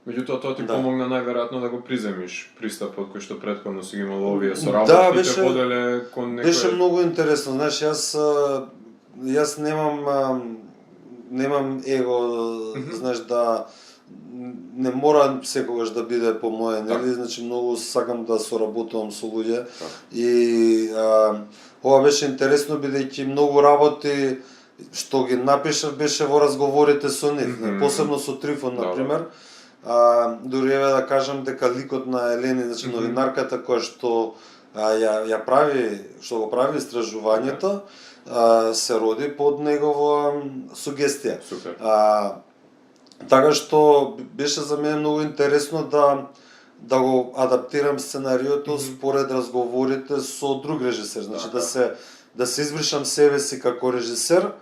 меѓутоа тоа ти помогна најверојатно да го приземиш пристапот кој што претходно си ги имал овие со работите поделе кон некој. Беше многу интересно, знаеш, јас немам его, знаеш, да не мора секогаш да биде по моје, нели? Значи многу сакам да соработувам со луѓе и ова беше интересно бидејќи многу работи што ги напишав беше во разговорите со нив, посебно со Трифон например. Дури еве да кажам дека ликот на Елени, значи новинарката која што ја прави, што го прави истражувањето, се роди под негова сугестија. Така што беше за мене многу интересно да го адаптирам сценариото според разговорите со друг режисер, значи да се избришам себе си како режисер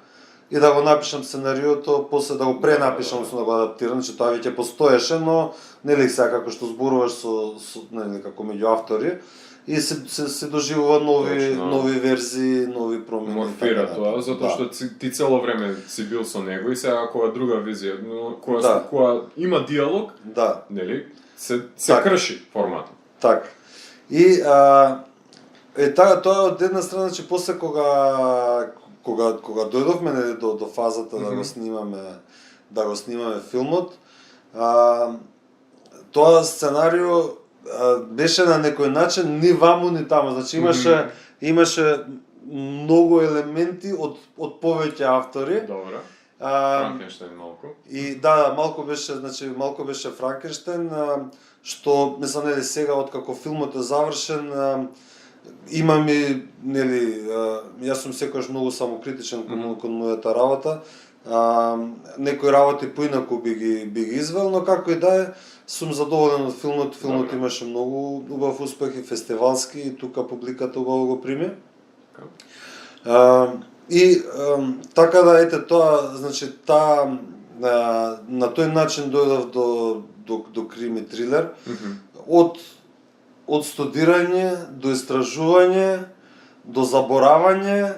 и да го напишам сценариото, после да го пренапишам, односно да го адаптирам, значи тоа веќе постоеше, но нели сега како што зборуваш со нели како меѓу автори и се доживува Точно. нови верзии, нови промени. Морфира тоа, затоа што ти цело време си бил со него и сега кога друга визија, но кога има диалог, нели, се крши форматот. Така. И тоа од една страна, че после кога дојдовме нели до фазата да го снимаме филмот, тоа сценарио беше на некој начин ни ваму ни таму, значи имаше многу елементи од повеќе автори. Добро. Франкенштейн малку. И малку беше Франкенштейн, што мислам нели сега откако филмот е завршен, имам и нели јас сум секогаш многу самокритичен кон мојата работа. Некои работи поинаку би ги извел, но како и да е, сум задоволен од филмот. Филмот имаше многу убав успех и фестивалски, и тука публиката убаво го прими. И така да ете тоа, значи на тој начин дојдов до крими трилер. Од студирање до истражување, до заборавање,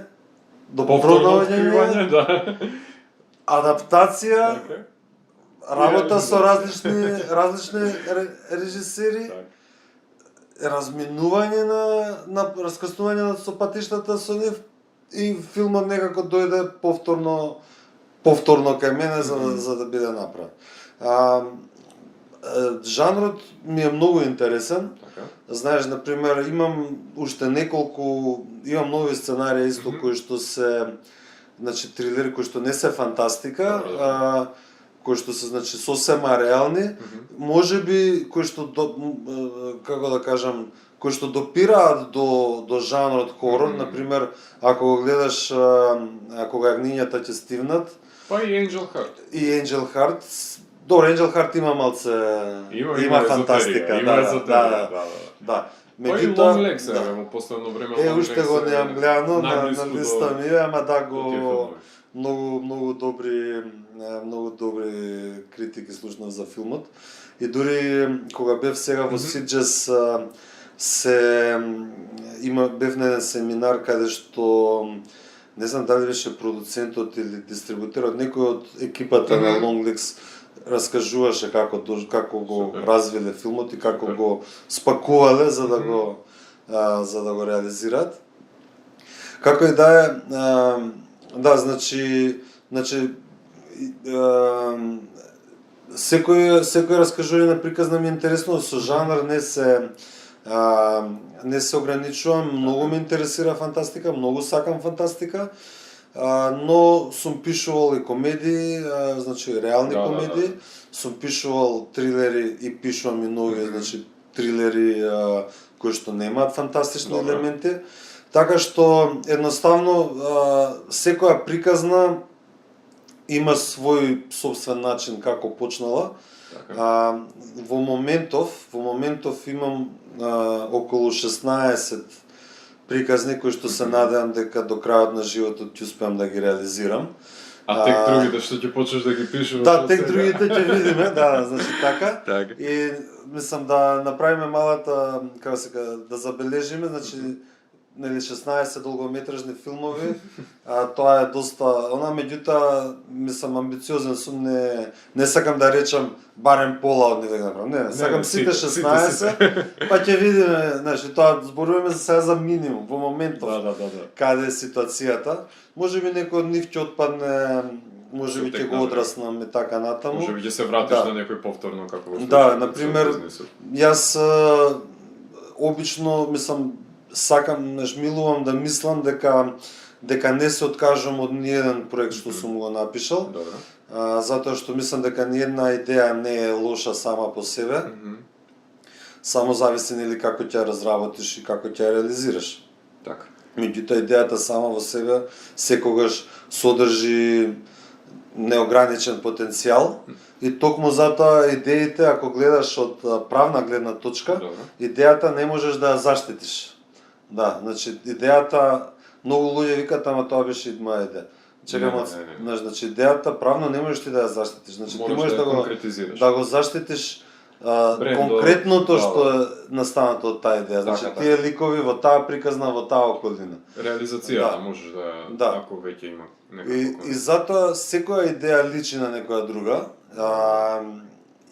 до продавање, адаптација, работа со различни режисери, разминување на раскрстување со патиштата со нив, и филмот некако дојде повторно кај мене за да биде направен. Жанрот ми е многу интересен. Знаеш, например, имам нови сценарии исто кои што се, значи трилери кои што не се фантастика, кои што се значи сосема реални, можеби кои што како да кажам, кои што допираат до жанрот хорор, например, ако го гледаш кога јагнињата ќе стивнат, па и Angel Heart. И Angel Heart. Добро, Angel Heart има малце има фантастика, да. Па и Long Legs во последно време. Уште го немам гледано на листа ми, ама го многу добри критики слушнав за филмот. И дури кога бев сега во Сиджес, бев на еден семинар каде што не знам дали беше продуцентот или дистрибутерот, некој од екипата на Long Legs раскажуваше како го развиле филмот и како го спакувале за да го реализираат. Како и да е, значи секој раскажување на приказна ми е интересно, со жанр не се ограничувам, многу ме интересира фантастика, многу сакам фантастика. Но сум пишувал и комедии, значи реални комедии, сум пишувал трилери и пишувам и нови, значи трилери кои што немаат фантастични елементи. Така што едноставно секоја приказна има свој собствен начин како почнала. Во моментов имам околу 16 приказни кои што се надевам дека до крајот на животот ќе успеам да ги реализирам. А тек другите што ќе почнеш да ги пишеш? Да, тек другите ќе видиме, значи така. И мислам да направиме малата, како се кажа, да забележиме, значи нели 16 долгометражни филмови, тоа е доста, меѓутоа мислам амбициозен сум, не сакам да речам барем пола од нив да направам. Не, сакам сите 16, па ќе видиме, значи тоа зборуваме за сега за минимум во моментов. Каде е ситуацијата? Можеби некој од нив ќе отпадне, можеби ќе го одраснаме така натаму. Можеби ќе се вратиш на некој повторно како во случајот. Да, например, јас обично мислам сакам, милувам да мислам дека не се откажам од ниеден проект што сум го напишал. Затоа што мислам дека ниедна идеја не е лоша сама по себе. Само зависи нели како ќе разработиш и како ќе реализираш. Така. Меѓутоа идејата сама во себе секогаш содржи неограничен потенцијал и токму затоа идеите, ако гледаш од правна гледна точка, идејата не можеш да ја заштитиш. Да, значи идејата многу луѓе викаат, ама тоа беше и моја идеја. Чекам, Не. значи идејата правно не можеш ти да ја заштитиш. Значи ти можеш да да ја го конкретизираш. да го заштитиш Брендот, конкретното да, што е настанато од таа идеја. Значи Така, тие ликови во таа приказна, во таа околина. Реализацијата Да. можеш Да. ако веќе има И некако. затоа секоја идеја личи на некоја друга.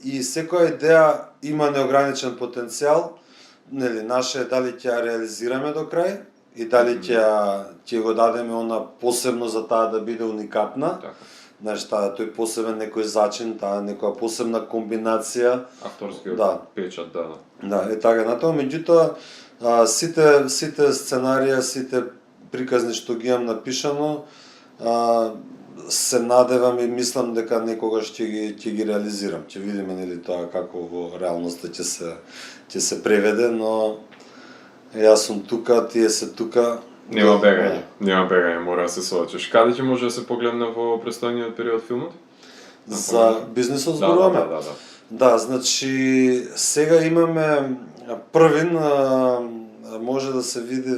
И секоја идеја има неограничен потенцијал. Нели, наше е дали ќе ја реализираме до крај и дали ќе го дадеме она посебно за таа да биде уникатна. Така. Знаеш, тој посебен некој зачин, таа некоја посебна комбинација. Авторскиот Да. печат, да. Да, е така натаму, меѓутоа сите сценарија, сите приказни што ги имам напишано, се надевам и мислам дека некогаш ќе ги реализирам. Ќе видиме нели тоа како во реалноста ќе се преведе, но јас сум тука, тие се тука. Нема бегање, мора да се соочиш. Каде ќе може да се погледне во престојниот период филмот? За бизнисот зборуваме? Да. Да, значи сега имаме првин може да се види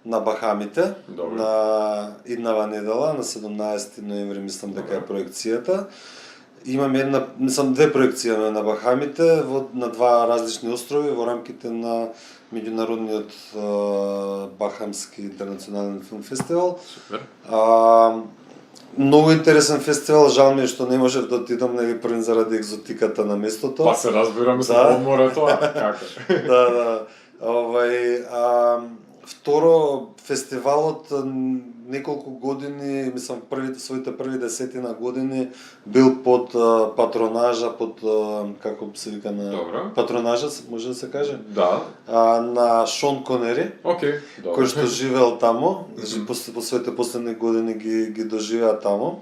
на Бахамите, Добро. на иднава недела, на 17 ноември мислам дека е проекцијата. Имаме две проекции на Бахамите на два различни острови во рамките на меѓународниот Бахамски интернационален филм фестивал. Супер. Многу интересен фестивал, жал ми е што не можев да отидам нели првин заради екзотиката на местото. Па се разбирам, се Да. одмора тоа. Како? Да. Второ, фестивалот неколку години, мислам своите први 10 години бил под патронажа, како се вика Добро. патронажа, може да се каже, Да. на Шон Конери, Океј, добро. кој што живеел тамо, по своите последни години ги доживеа тамо.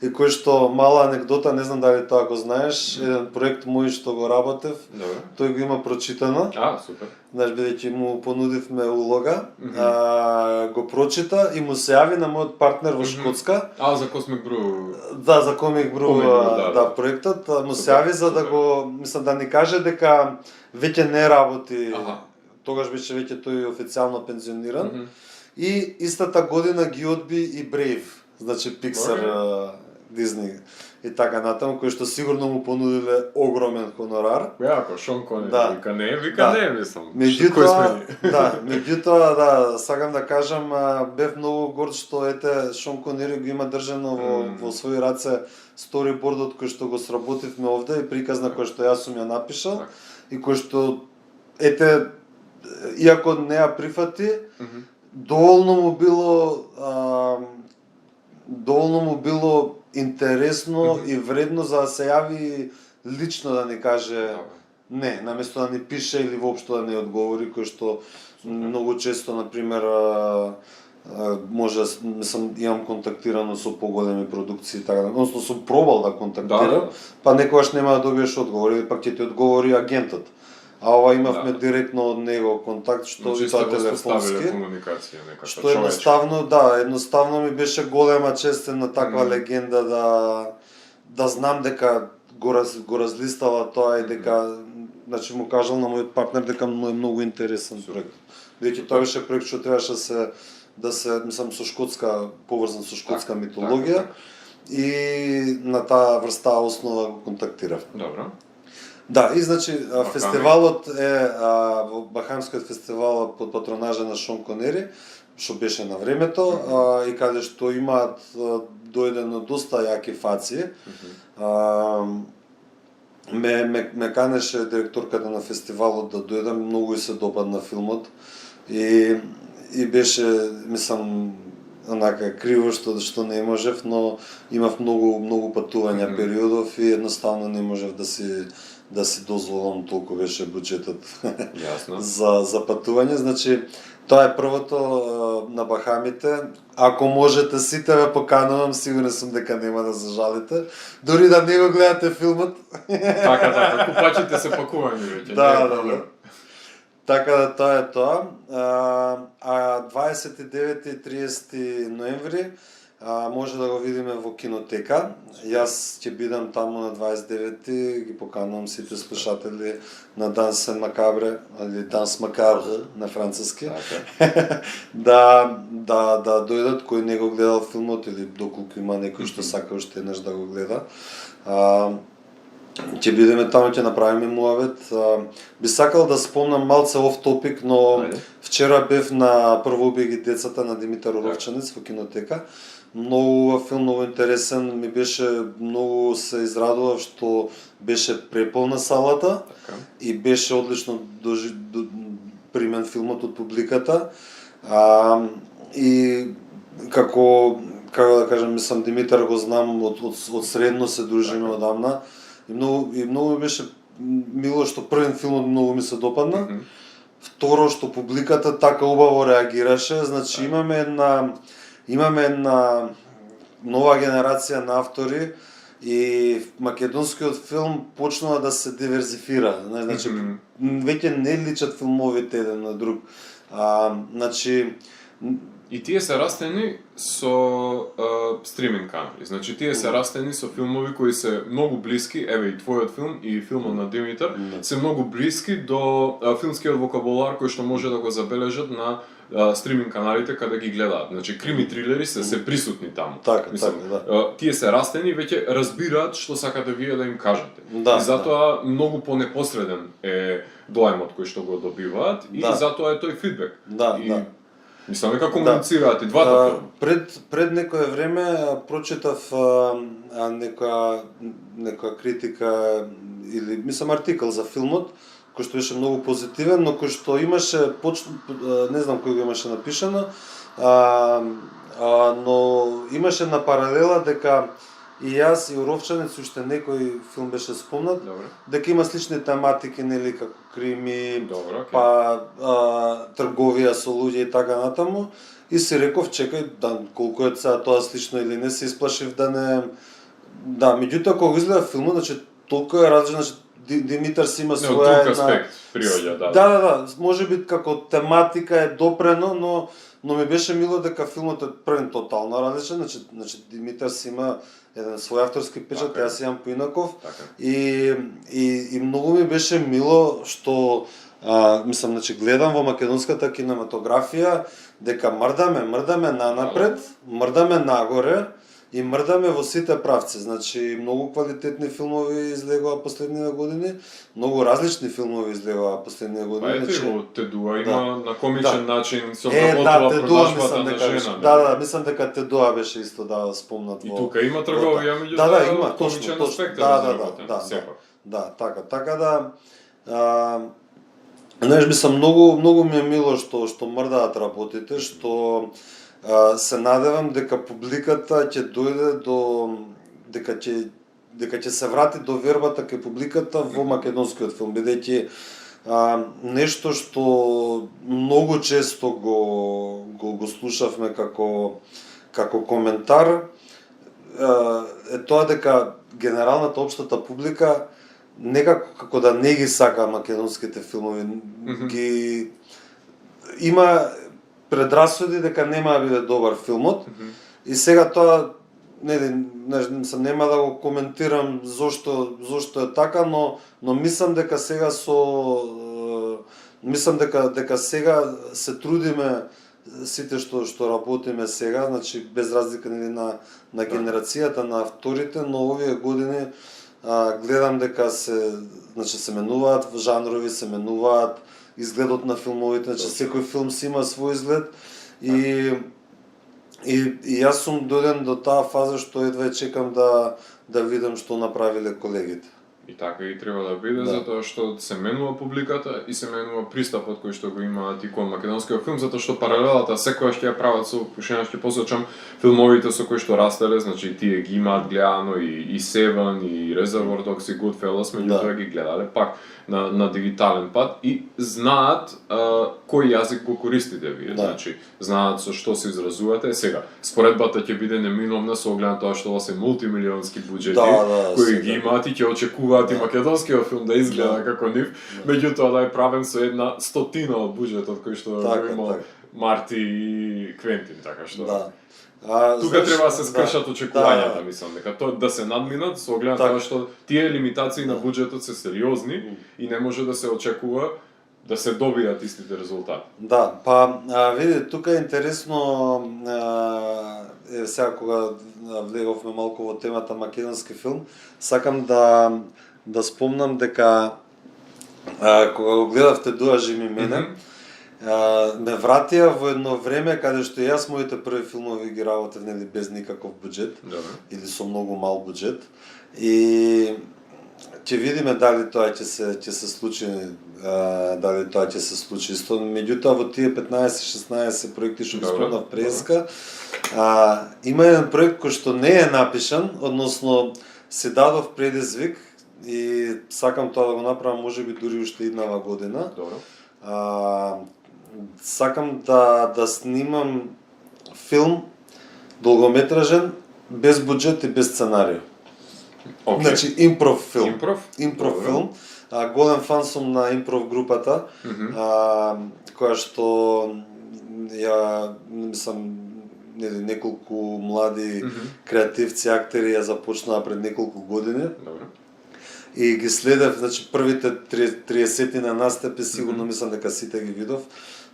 И кој што мала анекдота, не знам дали тоа го знаеш, еден проект мој што го работев, Добро. тој го има прочитано. Супер. Знаеш, бидејќи му понудивме улога, го прочита и му се јави на мојот партнер во Шкотска. За Cosmic Brew. Да, за Comic Brew, да. проектот, му се Супер, јави за да супер. го, мислам да ни каже дека веќе не работи. Аха. Тогаш беше веќе тој официјално пензиониран. И истата година ги одби и Brave, значи Pixar, Disney и така натаму, кои што сигурно му понудиле огромен хонорар. Јако, Шон Конери, Да. вика не, мислам. Меѓутоа, сакам да кажам, бев многу горд што Шон Конери го има држано во своји раце сторибордот кој што го сработивме овде и приказна која што јас сум ја напишал и кој што иако не ја прифати, доволно му било интересно и вредно за да се јави лично да ни каже не, наместо да ни пише или воопшто да не одговори, кој што многу често, например, може, мислам, имам контактирано со поголеми продукции, така, односно сум пробал да контактирам, па некогаш нема да добиеш одговор, или пак ќе ти одговори агентот. А ова имавме директно од него контакт, што и тоа телефонски. Што едноставно ми беше голема чест на таква легенда да знам дека го разлистала тоа и дека, значи му кажал на мојот партнер дека му е многу интересен проект. Бидејќи тоа беше проект што требаше да се, мислам, со шкотска, поврзан со шкотска митологија и на таа врста основа го контактирав. Добро. Да, и значи фестивалот е во Бахамскиот фестивал под патронажа на Шон Конери, што беше на времето, и каде што имаат дојдено доста јаки фаци. Ме канеше директорката на фестивалот да дојдам, многу и се допадна филмот и беше, мислам, онака криво што не можев, но имав многу патувања периодов и едноставно не можев да си дозволам, толку беше буџетот за патување. Значи, тоа е првото на Бахамите. Ако можете, сите ве поканувам, сигурен сум дека нема да зажалите. Дори да не го гледате филмот. Така, купачите се пакувани веќе. Да. Така да тоа е тоа. 29 и 30 ноември може да го видиме во кинотека. Јас ќе бидам таму на 29-ти, ги поканувам сите слушатели на Данс Макабре, или Данс Макабре на француски. да дојдат кој не го гледал филмот или доколку има некој што сака уште еднаш да го гледа. Ќе бидеме таму, ќе направиме муавет. Би сакал да спомнам малце оф топик, но вчера бев на Прво убие ги децата на Димитар Оровчанец во кинотека. Многу филм, многу интересен, ми беше, многу се израдував што беше преполна салата и беше одлично примен филмот од публиката. И како да кажам, мислам Димитар го знам од средно, се дружиме одамна. И многу ми беше мило што првен филмот многу ми се допадна. Второ што публиката така убаво реагираше, значи имаме една нова генерација на автори и македонскиот филм почнува да се диверзифира. Значи веќе не личат филмовите еден на друг. Значи и тие се растени со стриминг канали. Значи тие се растени со филмови кои се многу блиски, еве и твојот филм и филмот на Димитар, се многу блиски до филмскиот вокабулар кој што може да го забележат на стриминг каналите каде ги гледаат. Значи крими трилери се присутни таму. Така, тие се растени и веќе разбираат што сакате вие да им кажете. И затоа многу понепосреден е доајмот кој што го добиваат и затоа е тој фидбек. Мислам дека комуницираат и двата филма. Пред некое време прочитав некоја критика или мислам артикал за филмот кој што беше многу позитивен, но кој што имаше не знам кој го имаше напишано, но имаше на паралела дека и јас и Оровчанец уште некој филм беше спомнат, дека има слични тематики, нели, како крими, трговија со луѓе и така натаму. И си реков, чекај, колку е сега тоа слично или не, се исплашив да не... меѓутоа кога изгледа филмот, значи толку е различен, значи Димитар си има своја друг аспект приоѓа, можеби како тематика е допрено, но ми беше мило дека филмот е првен тотално различен, значи Димитар си има еден свој авторски печат, јас имам поинаков. И многу ми беше мило што мислам, значи гледам во македонската кинематографија дека мрдаме нанапред, мрдаме нагоре и мрдаме во сите правци. Значи многу квалитетни филмови излегоа последниве години, многу различни филмови излегоа последниве години. Ете го Тедуа има на комичен начин со вработува продажбата на жена. Мислам дека Тедуа беше исто спомнат во. И тука има трговија меѓу има комичен аспект. Така знаеш, мислам многу ми е мило што мрдаат работите, што се надевам дека публиката ќе дојде до дека ќе се врати до вербата кај публиката во македонскиот филм, бидејќи нешто што многу често го слушавме како коментар е тоа дека генералната општата публика некако како да не ги сака македонските филмови, ги има предрасуди дека нема да биде добар филмот. И сега тоа нема да го коментирам зошто е така, но мислам дека сега дека сега се трудиме сите што работиме сега, значи без разлика на генерацијата на авторите, но овие години гледам дека се менуваат жанрови, се менуваат изгледот на филмовите, значи секој филм си има свој изглед и јас сум дојден до таа фаза што едва чекам да видам што направиле колегите. И така и треба да биде, затоа што се менува публиката и се менува пристапот кој што го имаат и кон македонскиот филм, затоа што паралелата секогаш ќе ја прават со пушење, ќе посочам филмовите со кои што растеле, значи тие ги имаат гледано и Seven, и Reservoir Dogs, и Goodfellas, меѓутоа ги гледале пак на дигитален пат и знаат кој јазик го користите вие, значи знаат со што се изразувате. Сега споредбата ќе биде неминовна со оглед на тоа што ова се мултимилионски буџети кои ги имаат и ќе очекуваат очекуваат и македонскиот филм да изгледа Да. како нив, меѓутоа да е правен со 1/100 од буџетот кој што Така, го имал така. Марти и Квентин, така што. Да. Тука знаеш, треба да се скршат очекувањата, да. мислам, дека тоа да се надминат со оглед на Така. тоа што тие лимитации на Да. буџетот се сериозни и не може да се очекува да се добијат истите резултати. Да, па види, тука е интересно, сега кога влеговме малку во темата македонски филм, сакам да спомнам дека кога го гледавте Дуажи ми мене, ме вратија во едно време каде што јас моите први филмови ги работев нели без никаков буџет или со многу мал буџет и ќе видиме дали тоа ќе се случи, дали тоа ќе се случи исто. Меѓутоа во тие 15-16 проекти што ги спомнав преска, има еден проект кој што не е напишан, односно се дадов предизвик и сакам тоа да го направам можеби дури уште иднава година. Добро. Сакам да снимам филм долгометражен без буџет и без сценарио. Okay. Значи импров филм. Импров филм. Голем фан сум на импров групата, која што ја мислам неколку млади креативци, актери ја започнаа пред неколку години. Добро. И ги следев, значи првите 30 на настапи сигурно мислам дека сите ги видов.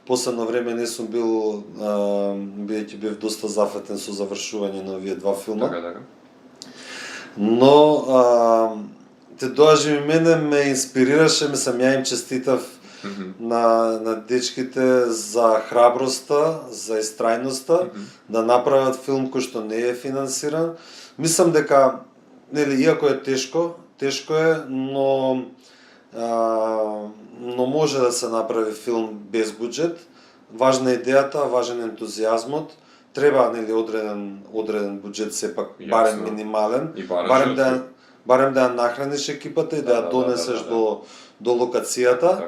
Последно време не сум бил, бидејќи бев доста зафатен со завршување на овие два филма. Така. Но те доажи ми мене ме инспирираше, мислам ја им честитав на дечките за храброста, за истрајноста, да направат филм кој што не е финансиран. Мислам дека, нели, иако е тешко е, но може да се направи филм без буџет. Важна е идејата, важен ентузијазмот. Треба, нели, одреден буџет сепак, барем минимален, барем да ја нахраниш екипата и да ја донесеш до локацијата.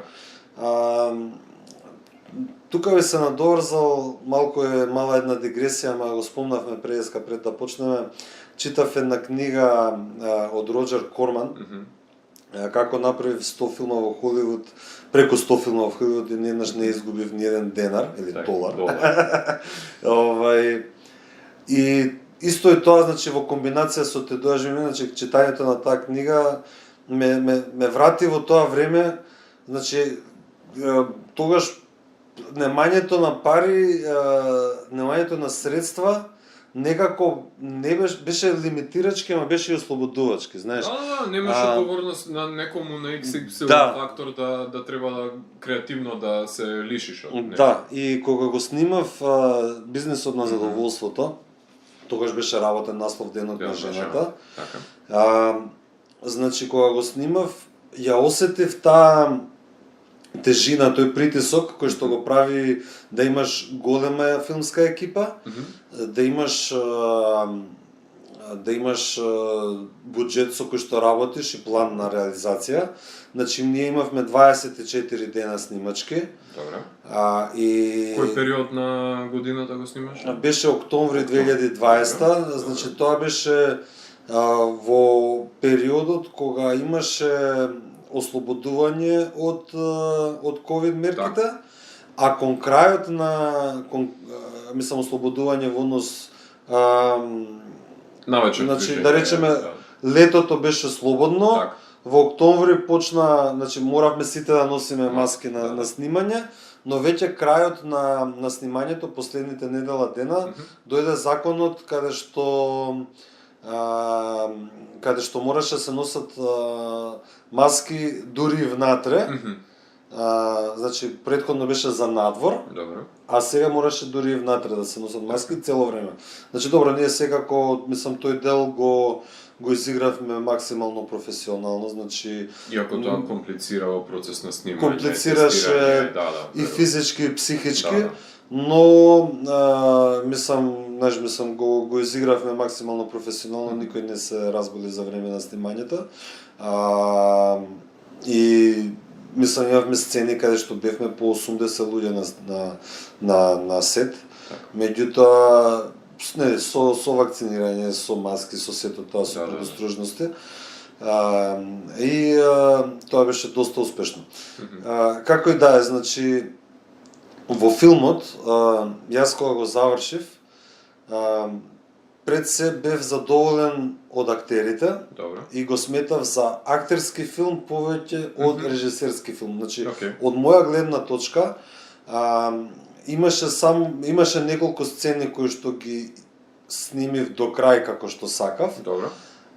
Тука би се надоврзал, мала една дигресија, ама го спомнавме пред да почнеме. Читав една книга од Роџер Корман, како направив 100 филма во Холивуд, преку 100 филма во Холивуд и еднаш не изгубив ни еден денар или долар. И исто е тоа, значи во комбинација со те доажи ми, значи читањето на таа книга ме врати во тоа време, значи тогаш немањето на пари, немањето на средства некако не беше лимитирачки, ама беше и ослободувачки, знаеш. Немаше одговорност на некому на XY фактор да треба креативно да се лишиш од него. Да, и кога го снимав Бизнисот на задоволството, тогаш беше работен наслов Денот на жената. Значи кога го снимав, ја осетив таа тежина, тој притисок кој што го прави да имаш голема филмска екипа, да имаш буџет со кој што работиш и план на реализација. Значи ние имавме 24 дена снимачки. Добро. И кој период на годината го снимаш? Беше октомври 2020, значи тоа беше во периодот кога имаше ослободување од ковид мерките, а кон крајот на мислам ослободување во однос навечер, значи да речеме летото беше слободно, во октомври почна, значи моравме сите да носиме маски на снимање, но веќе крајот на снимањето, последните недела дена, дојде законот каде што мораше да се носат маски дури и внатре. Значи претходно беше за надвор. Добро. А сега мораше дури и внатре да се носат маски цело време. Значи добро, ние секако, мислам, тој дел го изигравме максимално професионално, значи иако тоа комплицирало процес на снимање. Комплицираше и физички и психички. Но мислам го изигравме максимално професионално, никој не се разболи за време на снимањето. И мислам имавме сцени каде што бевме по 80 луѓе на сет. Меѓутоа со вакцинирање, со маски, со сето тоа, со предострожности. Тоа беше доста успешно. Како и да е, значи во филмот, јас кога го завршив, пред се бев задоволен од актерите. Добро. И го сметав за актерски филм повеќе од режисерски филм. Значи, од моја гледна точка, имаше неколку сцени кои што ги снимив до крај како што сакав. Добро.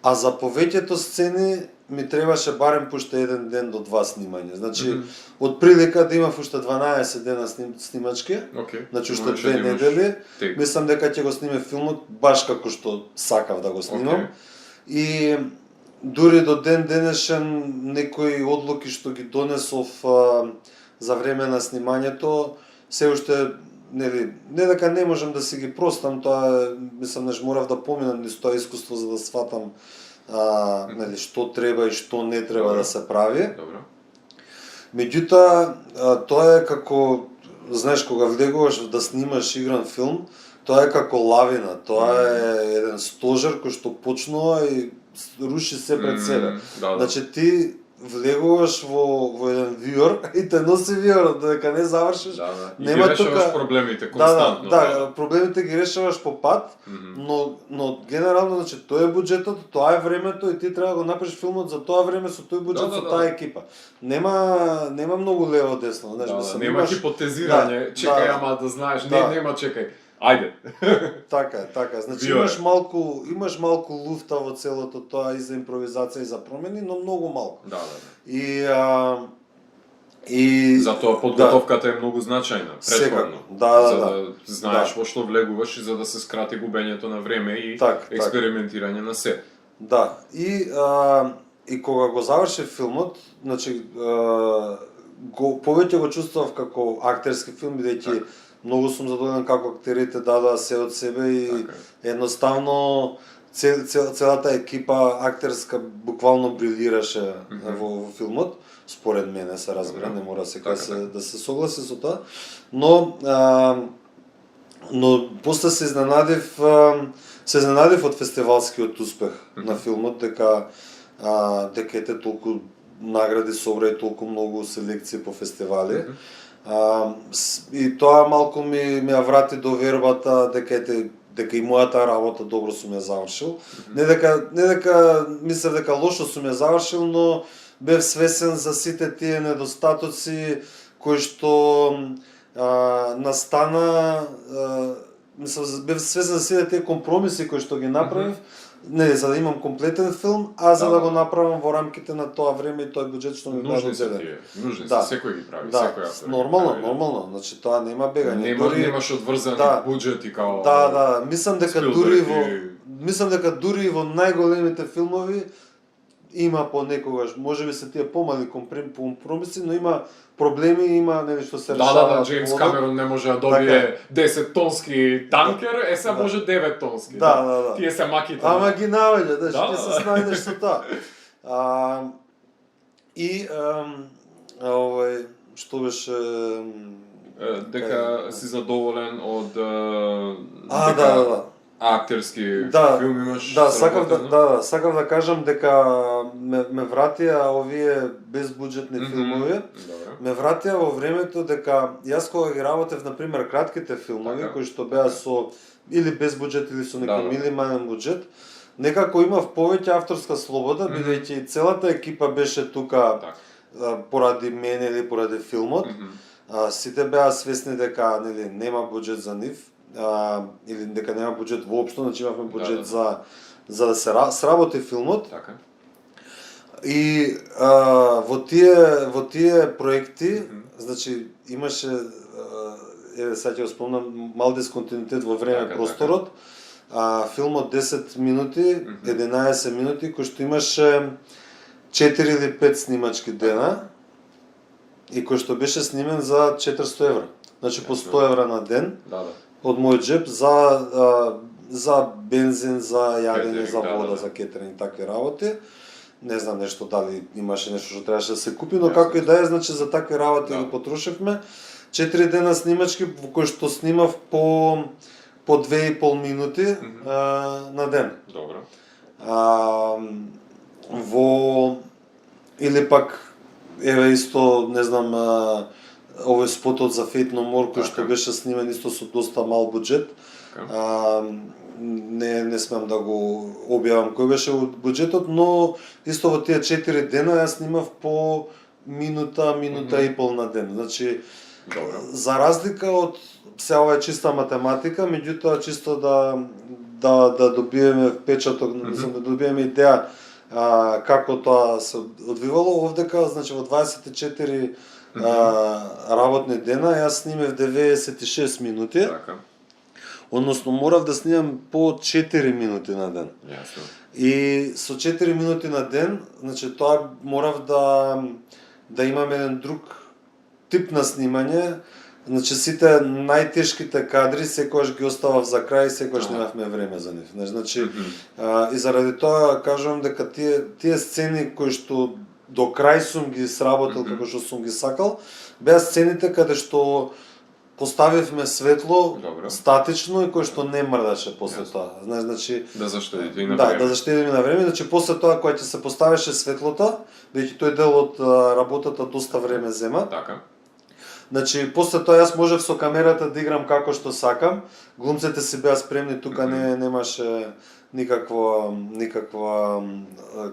А за повеќето сцени ми требаше барем уште 1 ден до 2 снимања. Значи, од прилика да имав уште 12 дена снимачки, значи уште 2 недели, мислам дека ќе го снимам филмот баш како што сакав да го снимам. И дури до ден денешен некои одлуки што ги донесов за време на снимањето, се уште нели, не дека не можам да си ги простам, тоа мислам неш морав да поминам низ тоа искуство за да сватам нели што треба и што не треба да се прави. Добро. Меѓутоа тоа е како, знаеш, кога влегуваш да снимаш игран филм, тоа е како лавина, тоа е еден стожер кој што почнува и руши се пред себе. Значи ти влегуваш во еден виор и те носи виорот, додека не завршиш. И ги решаваш проблемите константно. Да, проблемите ги решаваш по пат, но генерално, значи, тоа е буџетот, тоа е времето и ти треба да го направиш филмот за тоа време со тој буџет, со таа екипа. Нема многу лево десно, знаеш, нема хипотезирање, чекај ама да знаеш, нема чекај. Ајде. Така. Значи имаш малку луфта во целото тоа и за импровизација и за промени, но многу малку. Да. И затоа подготовката е многу значајна, претходно. За да знаеш во што влегуваш и за да се скрати губењето на време и експериментирање на се. Да. И кога го завршив филмот, значи повеќе го чувствував како актерски филм, бидејќи многу сум задоволен како актерите дадоа се од себе и едноставно целата екипа актерска буквално брилираше во филмот, според мене се разбира, не мора секој да се согласи со тоа, но после се изненадив од фестивалскиот успех на филмот, дека ете толку награди собра и толку многу селекции по фестивали. И тоа малку ми ја врати до вербата дека и мојата работа добро сум ја завршил. Не дека мислев дека лошо сум ја завршил, но бев свесен за сите тие недостатоци кои што настана, бев свесен за сите тие компромиси кои што ги направив, не за да имам комплетен филм, а за да го направам во рамките на тоа време и тој буџет што ми бил одзеден. Нужни се, секој ги прави, секој автор. Нормално, значи тоа нема бегање. Немаш одврзани буџети као. Да, мислам дека дури во најголемите филмови има понекогаш, можеби се тие помали компромиси, но има проблеми, има нешто се решава. Да, Джеймс Камерон не може да добие 10 тонски танкер, сега може 9 тонски. Да. Тие се маките. Ама ги наоѓа, да, ќе се снајдеш со тоа. Што беше дека си задоволен од актерски филм имаш. Сакав да кажам дека ме вратија овие безбуџетни филмови. Ме вратија во времето дека јас кога ги работев на пример кратките филмови кои што беа со или без буџет или со некој минимален буџет, некако имав повеќе авторска слобода, бидејќи целата екипа беше тука поради мене или поради филмот. Сите беа свесни дека нели нема буџет за нив, или дека нема буџет воопшто, значи имавме буџет за да се сработи филмот. И во тие проекти, значи имаше сега ќе го спомнам мал дисконтинуитет во време просторот. Филмот 10 минути, 11 минути кој што имаше 4 или 5 снимачки дена и кој што беше снимен за 400 евра. Значи по 100 евра на ден. Од мој джеб за бензин, за јадење, за вода, за кетеринг и такви работи. Не знам нешто дали имаше нешто што требаше да се купи, но како и да е, значи за такви работи го потрошевме. 4 дена снимачки во кои што снимав по 2,5 минути на ден. Добро. во или пак еве исто не знам овој спотот за Фейт No More кој што Така. беше снимен исто со доста мал буџет. Така. Не смеам да го објавам кој беше буџетот, но исто во тие 4 дена јас снимав по минута и пол на ден. Значи Добро. за разлика од се ова е чиста математика, меѓутоа чисто да добиеме впечаток, да добиеме идеја како тоа се одвивало овдека, значи во 24 работни дена јас снимев 96 минути. Така. Односно морав да снимам по 4 минути на ден. Јасно. И со 4 минути на ден, значи тоа морав да имам еден друг тип на снимање. Значи сите најтешките кадри секогаш ги оставав за крај, секогаш немавме време за нив. Значи и заради тоа кажувам дека тие сцени кои што до крај сум ги сработил како што сум ги сакал, беа сцените каде што поставивме светло Добро. статично и кој што не мрдаше после тоа. Значи Да заштедите и на да, време. да заштедиме на време, значи после тоа кога ќе се поставеше светлото, бидејќи тој дел од работата доста време зема. Така. Значи после тоа јас можев со камерата да играм како што сакам. Глумците си беа спремни, тука немаше никаква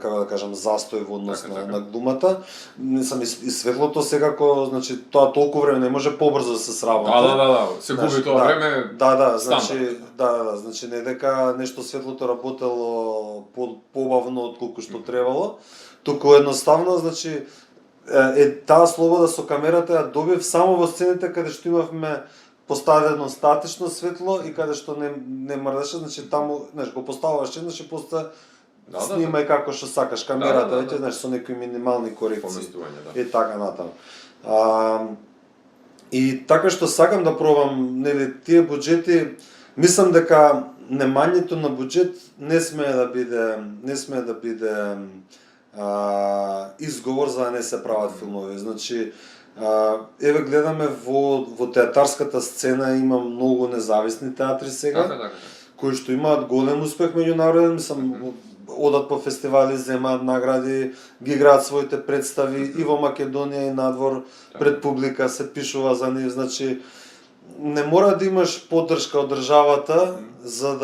како да кажам застој во однос Така. на глумата. Не сам и светлото секако, значи тоа толку време не може побрзо да се сработи. Да. Се губи тоа време. Да, стандард. значи не дека нешто светлото работело побавно отколку што требало, туку едноставно, значи таа слобода со камерата ја добив само во сцените каде што имавме поставено статично светло и каде што не мрдаше, значи таму, знаеш, го поставуваш еднаш и после снимај како што сакаш камерата, веќе знаеш со некои минимални корекции. Поместување, да. И така натаму. И така што сакам да пробам, нели, тие буџети, мислам дека немањето на буџет не смее да биде изговор за да не се прават филмови. Значи, еве гледаме во театарската сцена има многу независни театри сега, Така. кои што имаат голем успех меѓународен, одат по фестивали, земаат награди, ги играат своите представи и во Македонија и надвор, пред публика се пишува за нив, значи не мора да имаш поддршка од државата за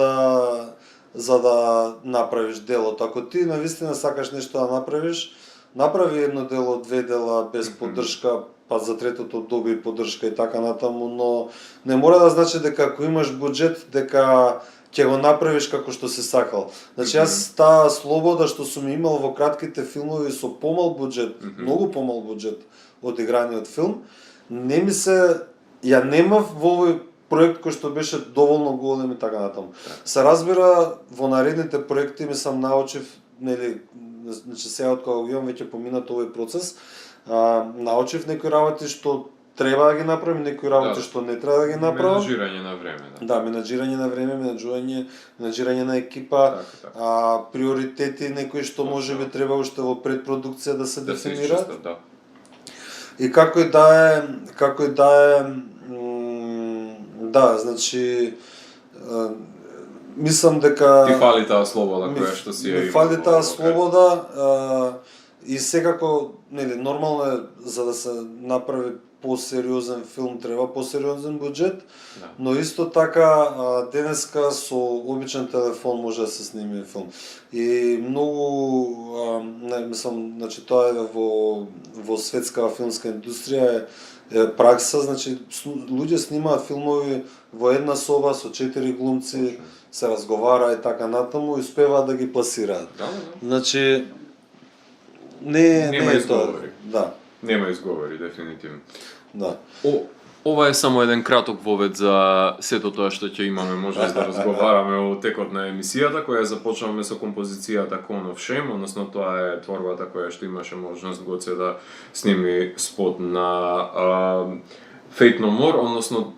да направиш делото. Ако ти навистина сакаш нешто да направиш, направи едно дело, две дела без поддршка, па за третото доби поддршка и така натаму, но не мора да значи дека ако имаш буџет дека ќе го направиш како што се сакал. Значи јас таа слобода што сум имал во кратките филмови со помал буџет, многу помал буџет од играниот филм, ја немав во овој проект кој што беше доволно голем и така натаму. Се разбира, во наредните проекти ми сам научив, нели, значи сега од кога го имам веќе поминато овој процес, научив некои работи што треба да ги направим, некои работи што не треба да ги направам. Менаџирање на време, Да, менаџирање на време, менаџирање на екипа, Така. приоритети некои што можеби треба уште во предпродукција да се дефинираат. Да. И како и да е, да, значи мислам дека Ти фали таа слобода која што си ја ми имал. фали таа слобода и секако, нели, нормално е за да се направи посериозен филм треба посериозен буџет, но исто така денеска со обичен телефон може да се сними филм. И многу мислам, значи тоа е во светска филмска индустрија е пракса, значи луѓе снимаат филмови во една соба со 4 глумци, се разговара и така натаму и успеваат да ги пласираат. Да. Значи нема изговори. Да. Нема изговори, дефинитивно. Да. Ова е само еден краток вовед за сето тоа што ќе имаме можност да разговараме во текот на емисијата, која започнавме со композицијата Cone of Shame, односно тоа е творбата која што имаше можност Гоце да сними спот на Fate No More, односно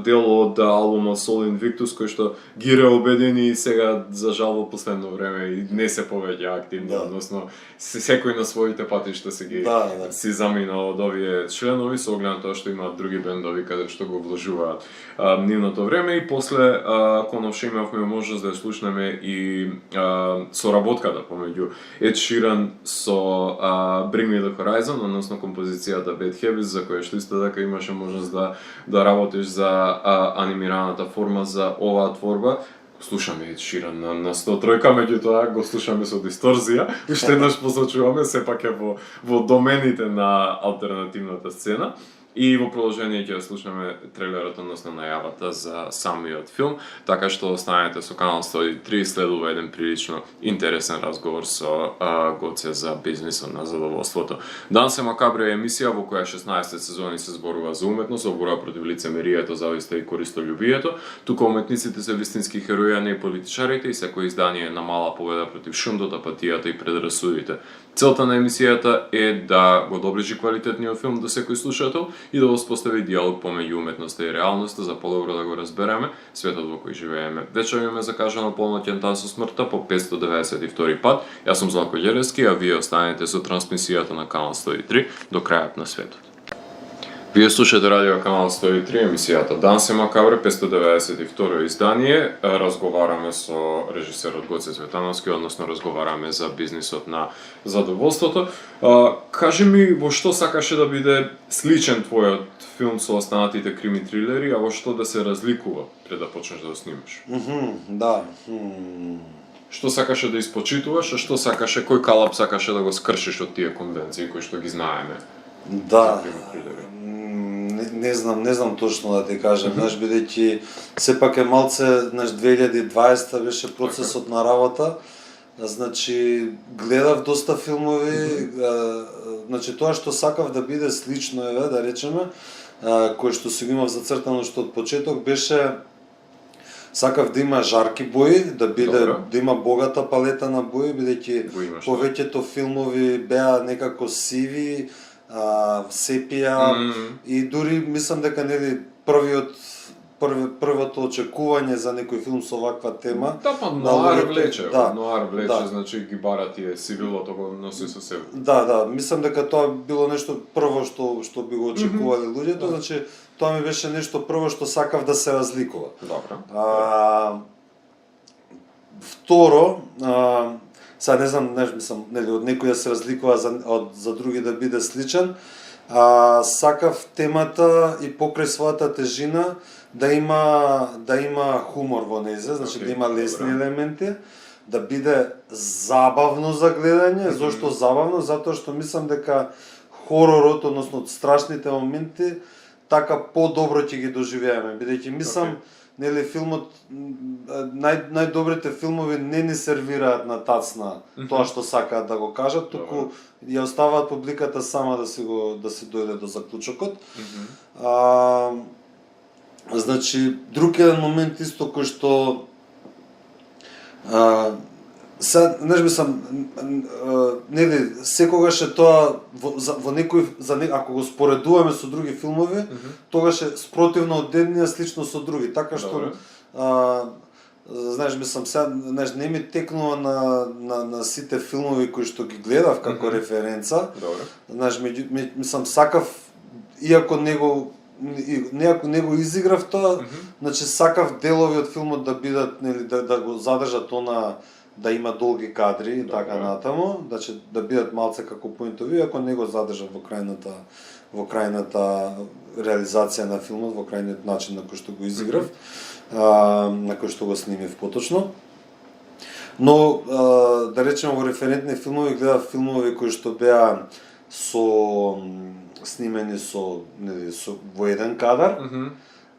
дел од албумот Sol Invictus, кој што ги реобедини и сега за жал во последно време и не се повеќе активно, Да. односно секој на своите патишта се ги Да. си заминал од овие членови со оглед на тоа што имаат други бендови каде што го вложуваат нивното време и после конопше имавме можност да ја слушнеме и соработката помеѓу Ed Sheeran со Bring Me The Horizon, односно композицијата Bad Habits, за која што исто така имаше можност да работиш за анимираната форма за оваа творба. Слушаме Ed Sheeran на 103, меѓутоа го слушаме со дисторзија, уште еднаш посочуваме, сепак е во домените на алтернативната сцена. И во продолжение ќе слушаме трейлерот, односно најавата за самиот филм, така што останете со канал 103, следува еден прилично интересен разговор со Гоце за бизнисот на задоволството. Данс е Макабре е емисија во која 16 сезони се зборува за уметност, се борба против лицемерието, зависта и користолюбието, туку уметниците се вистински херои, а не политичарите, и секој издание е на мала победа против шундот, апатијата и предрасудите. Целта на емисијата е да го доближи квалитетниот филм до секој слушател и да воспостави диалог помеѓу уметноста и реалноста за подобро да го разбереме светот во кој живееме. Вечер имаме закажано полноќен тан со смртта по 592 пат. Јас сум Златко Ѓеревски, а вие останете со трансмисијата на канал 103 до крајот на светот. Вие слушате радио канал 103, емисијата Данс е Макабре, 592 издание. Разговараме со режисерот Гоце Цветановски, односно разговараме за бизнисот на задоволството. Кажи ми, во што сакаше да биде сличен твојот филм со останатите крими трилери, а во што да се разликува пред да почнеш да го снимаш? Да. Што сакаше да испочитуваш, а што сакаше, кој калап сакаше да го скршиш од тие конвенции кои што ги знаеме? Да. Не знам точно да ти кажам, знаеш, бидејќи сепак е малце, знаеш, 2020 беше процесот на работа, значи гледав доста филмови, значи тоа што сакав да биде слично еве, да речеме, кој што си го имав зацртано што од почеток беше сакав да има жарки бои, да има богата палета на бои, бидејќи повеќето филмови беа некако сиви, сепија и дури мислам дека нели првото очекување за некој филм со ваква тема. Да, па ноар влече, значи ги бара тие сивилото го носи со себе. Да, мислам дека тоа било нешто прво што би го очекувале луѓето, значи тоа ми беше нешто прво што сакав да се разликува. Добро. Второ, сега не знам, мислам, нели од некој да се разликува за други да биде сличен, сакав темата и покрај својата тежина да има хумор во нејзе, значи да има лесни елементи, да биде забавно за гледање. Зошто забавно? Затоа што мислам дека хоророт, односно страшните моменти, така подобро ќе ги доживееме, бидејќи мислам нели филмот, најдобрите филмови не ни сервираат на тацна тоа што сакаат да го кажат, туку ја оставаат публиката сама да се дојде до заклучокот. Значи, друг еден момент исто кој што знаеш, мислам, нели секогаш е тоа во некој ако го споредуваме со други филмови, тогаш е спротивно од едниот, слично со други, така што знаеш, мислам, знаеш, не ми текнува на сите филмови кои што ги гледав како референца. Знаеш, мислам, сакав, иако не го изиграв тоа, значи сакав делови од филмот да бидат, нели, да го задржат она, да има долги кадри и така натаму, значи да бидат малце како поинтови, ако не го задржав во крајната реализација на филмот, во крајниот начин на кој што го изиграв, на кој што го снимив поточно. Но да речеме во референтни филмови гледав филмови кои што беа снимени во еден кадар.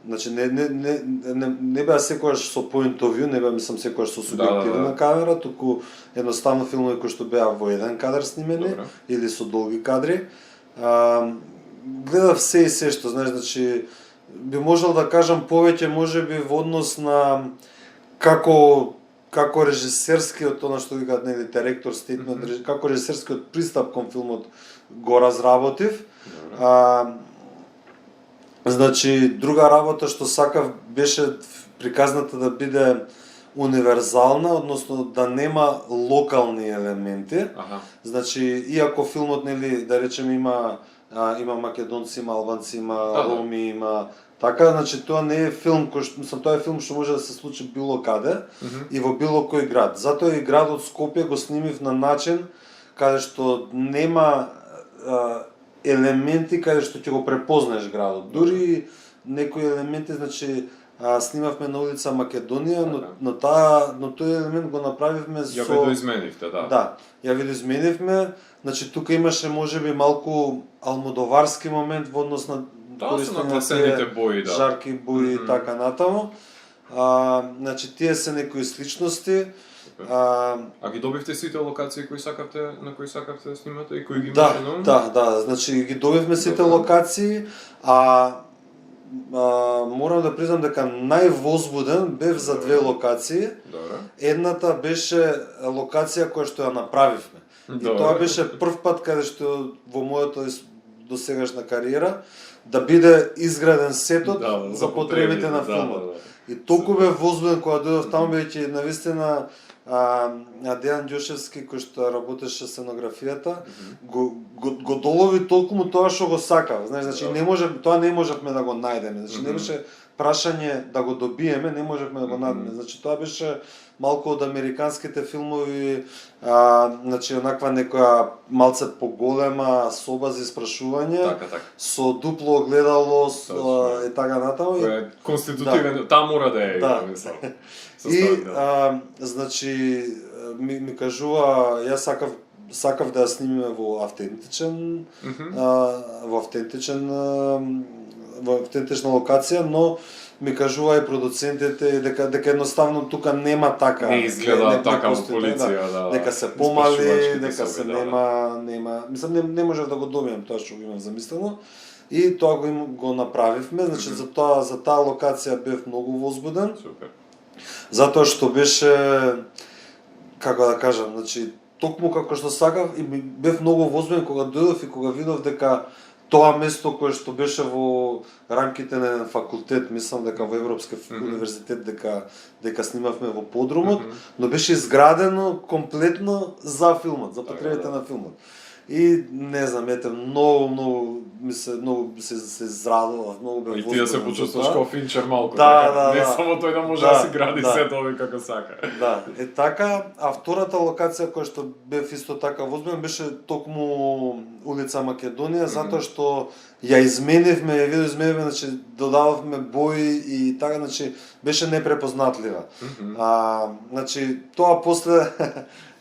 Значи не беа секогаш со point of view, не беа мислам секогаш со субјективна камера, туку едноставно филмови кои што беа во еден кадар снимени или со долги кадри. Гледав се и се што, знаеш, значи би можел да кажам повеќе можеби во однос на како режисерскиот, она што викаат, нели, директор стейтмент, како режисерскиот пристап кон филмот го разработив. Значи, друга работа што сакав беше приказната да биде универзална, односно да нема локални елементи. Аха. Значи, иако филмот, нели, да речеме има македонци, има албанци, има Да. роми, има така, значи тоа не е филм кој тоа е филм што може да се случи било каде и во било кој град. Затоа и градот Скопје го снимив на начин каде што нема елементи каде што ќе го препознаеш градот. Дури некои елементи, значи снимавме на улица Македонија, но тој елемент го направивме Ја видоизменивте, да. Да, ја видоизменивме. Значи тука имаше можеби малку алмодоварски момент во однос на Да, се нагласените бои, да. жарки бои и така натаму. Значи тие се некои сличности. А ги добивте сите локации на кои сакавте да снимате и кои ги Да, имате на ум? да, значи ги добивме сите Добре. локации, морам да признам дека највозбуден бев за две локации. Добре. Едната беше локација која што ја направивме. И Добре. тоа беше прв пат каде што во мојата досегашна кариера да биде изграден сетот за потребите на филмот. И толку бев возбуден кога дојдов таму, бидејќи навистина Дејан Ѓошевски кој што работеше сценографијата го долови толку му тоа што го сакав. Знаеш, значи тоа не можевме да го најдеме. Значи не беше прашање да го добиеме, не можевме да го најдеме. Значи тоа беше малку од американските филмови, значи онаква некоја малце поголема соба за испрашување, Така. со дупло огледало Точно. и така натаму. Кој е конститутивен, таа мора да е, Да. мислам. И значи ми кажува, јас сакав да ја снимиме во автентичен во автентична локација, но ми кажува и продуцентите дека едноставно тука нема така. Не изгледа така во постои, полиција, да. дека се помали, Испрашувачките дека се соби, да. нема, мислам не можев да го добијам тоа што го имам замислено. И тоа го направивме, значи за таа локација бев многу возбуден. Супер. Затоа што беше, како да кажам, значи токму како што сакав и бев многу возбуден кога дојдов и кога видов дека тоа место кое што беше во рамките на еден факултет, мислам дека во Европски универзитет дека снимавме во подрумот, но беше изградено комплетно за филмот, за потребите на филмот. И не знам, многу се израдував, многу бев возбуден. И ти да се почувствуваш како Финчер малку, Да, така? Не да. само тој да може да си гради да. сетови како сака. Да, така, а втората локација која што бев исто така возбуден беше токму улица Македонија, затоа што ја видоизменивме, значи додававме бои и така, значи беше непрепознатлива. Значи тоа после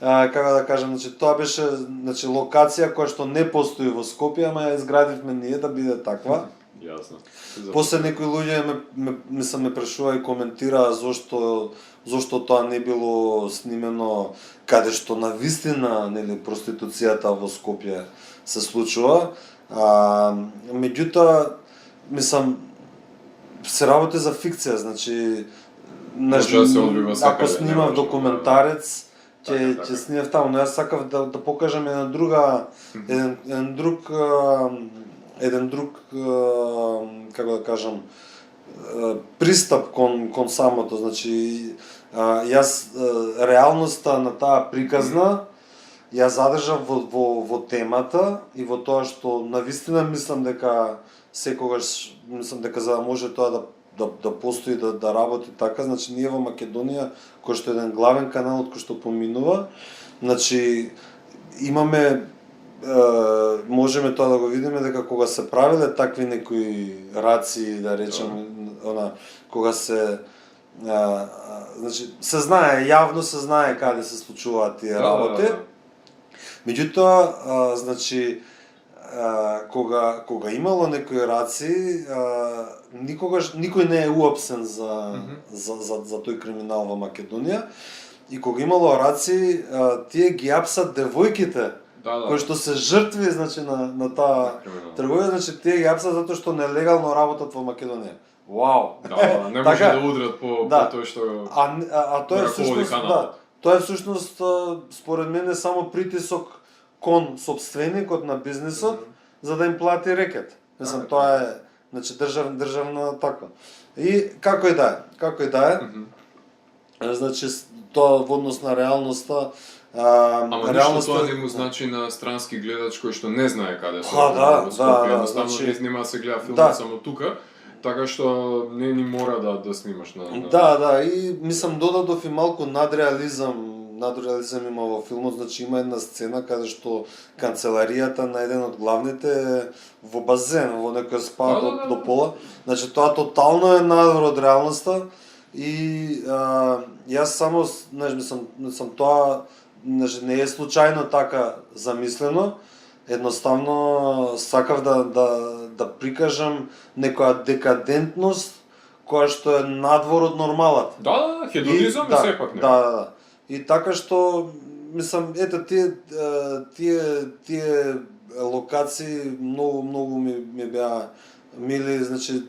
како да кажам, значи тоа беше значи локација која што не постои во Скопје, ама ја изградивме ние да биде таква. Јасно. После некои луѓе ме прашува и коментира зошто тоа не било снимено каде што навистина, нели, проституцијата во Скопје се случува. Меѓутоа, мислам, се работи за фикција, значи Може да се одвива ако секаде, не снимав може, документарец, ќе Така. снимав таму, но јас сакав да покажам еден друг како да кажам пристап кон самото, значи јас реалноста на таа приказна ја задржав во темата и во тоа што навистина мислам дека секогаш за да може тоа да постои, да работи така, значи ние во Македонија, кој што е еден главен канал од кој што поминува, значи имаме можеме тоа да го видиме дека кога се правеле такви некои раци, да речем, кога се значи се знае, јавно се знае каде се случуваат тие работи. Меѓутоа, значи кога имало некои раци, никој не е уапсен за тој криминал во Македонија. И кога имало раци, тие ги апсат девојките кои што се жртви, значи на таа трговија, значи тие ги апсат затоа што нелегално работат во Македонија. Вау. Да, не може да удрат по тоа што тоа е всушност, тоа е всушност според мене само притисок кон сопственикот на бизнисот за да им плати рекет. Мислам, тоа е Значи државна така. И како и да е, значи тоа во однос на реалноста, Ама ништо тоа не му значи на странски гледач кој што не знае каде се во Скопје, едноставно значи, нема да се гледа филмот само тука, така што не ни мора да снимаш на... Да, и мислам додадов и малку надреализам има во филмот, значи има една сцена каде што канцеларијата на еден од главните е во базен, во некој спа до пола. Значи тоа тотално е надвор од реалноста и јас само, знаеш, мислам тоа не е случајно така замислено. Едноставно сакав да прикажам некоја декадентност која што е надвор од нормалата. Да, хедонизам е сепак не. Да. И така што мислам ете тие локации многу ми беа мили, значи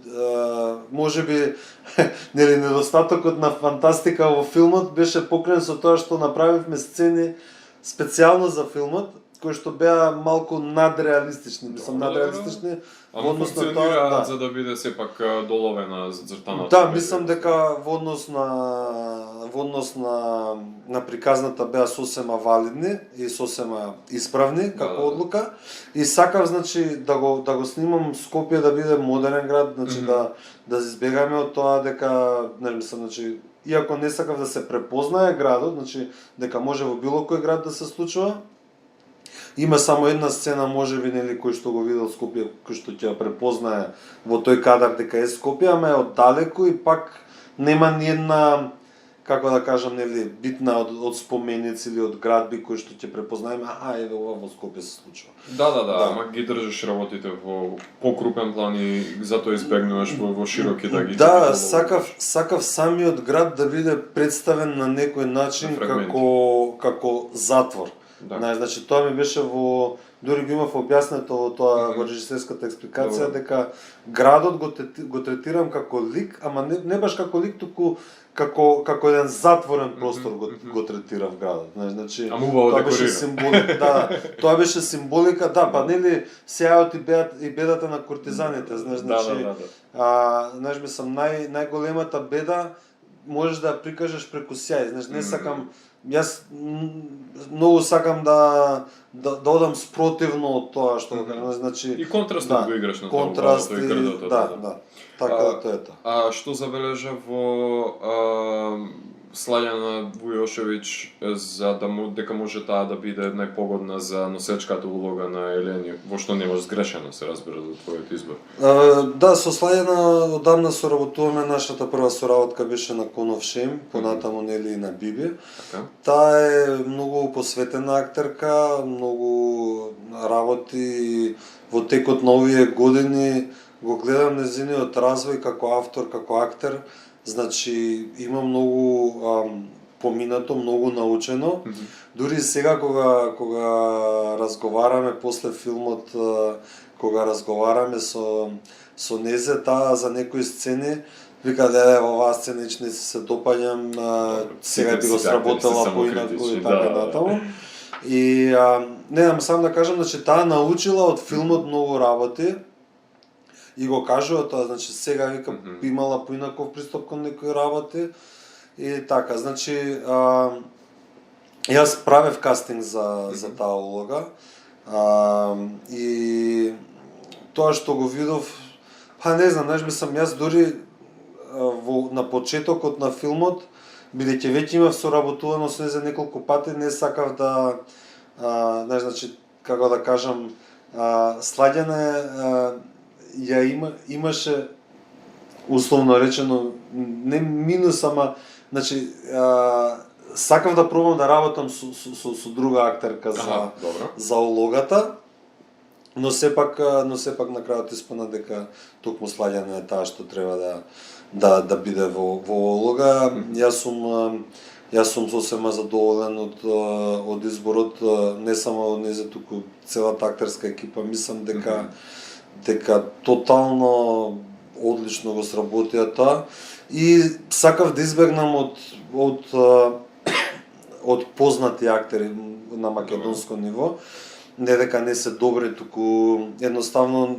можеби нели недостатокот на фантастика во филмот беше покрен со тоа што направивме сцени специјално за филмот кои што беа малку надреалистични, мислам надреалистични во однос на тоа, за да биде сепак доловена зацртаната. Да, мислам дека во однос на приказната беа сосема валидни и сосема исправни како одлука и сакав значи да го снимам Скопје да биде модерен град, значи да избегаме од тоа дека мислам значи иако не сакав да се препознае градот, значи дека може во било кој град да се случува. Има само една сцена можеби нели кој што го видел Скопје, кој што ќе ја препознае во тој кадар дека е Скопје, ама е оддалеку и пак нема ни една, како да кажам, нели битна од споменици или од градби кој што ќе препознаеме, еве ова во Скопје се случува. Да, ама ги држиш работите во покрупен план и затоа избегнуваш во широки да ги... Да, сакав самиот град да биде представен на некој начин како затвор. Да. Значи тоа ми беше дури го имав објаснето во тоа во режисерската експликација дека градот го третирам како лик, ама не баш како лик, туку како еден затворен простор го третирав градот. Значи тоа беше символика, тоа беше символика, па нели сејаот и бедата на кортизаните, значи знаеш мислам најголемата беда можеш да ја прикажеш преку сјај, значи не сакам јас многу сакам да одам спротивно од тоа што значи и контрастот го играш на тоа, тој градот. Да. Така да тоа е тоа. А што забележа во Слаѓана Вујошевиќ дека може таа да биде најпогодна за носечката улога на Елени, во што немаш сгрешено се разбира за твојот избор? Да, со Слаѓана одамна соработуваме, нашата прва соработка беше на Конов Шем, понатаму нели и на Биби. Таа е многу посветена актерка, многу работи во текот на овие години, го гледам нејзиниот развој како автор, како актер. Значи има многу поминато, многу научено. Дури сега кога разговараме после филмот, кога разговараме со незе таа за некои сцени, вика во оваа сценични се допаѓам, сега би го сработела поинаку и така натаму. И не само да кажам, значи таа научила од филмот многу работи. И го кажува тоа, значи сега вика имала поинаков пристап кон некои работи и така, значи јас правев кастинг за таа улога и тоа што го видов, не знам, мислам, јас дури на почетокот на филмот, бидејќи веќе имав соработувано со незе неколку пати, не сакав да, значи, како да кажам, Слаѓана имаше условно речено не минус, ама значи сакав да пробам да работам со друга актерка за улогата, но сепак на крајот испадна дека токму Слаѓана е таа што треба да биде во улога. Јас сум сосема задоволен од изборот, не само од незе, туку целата актерска екипа. Мислам дека тотално одлично го сработија тоа и сакав да избегнам од познати актери на македонско ниво, не дека не се добри, туку едноставно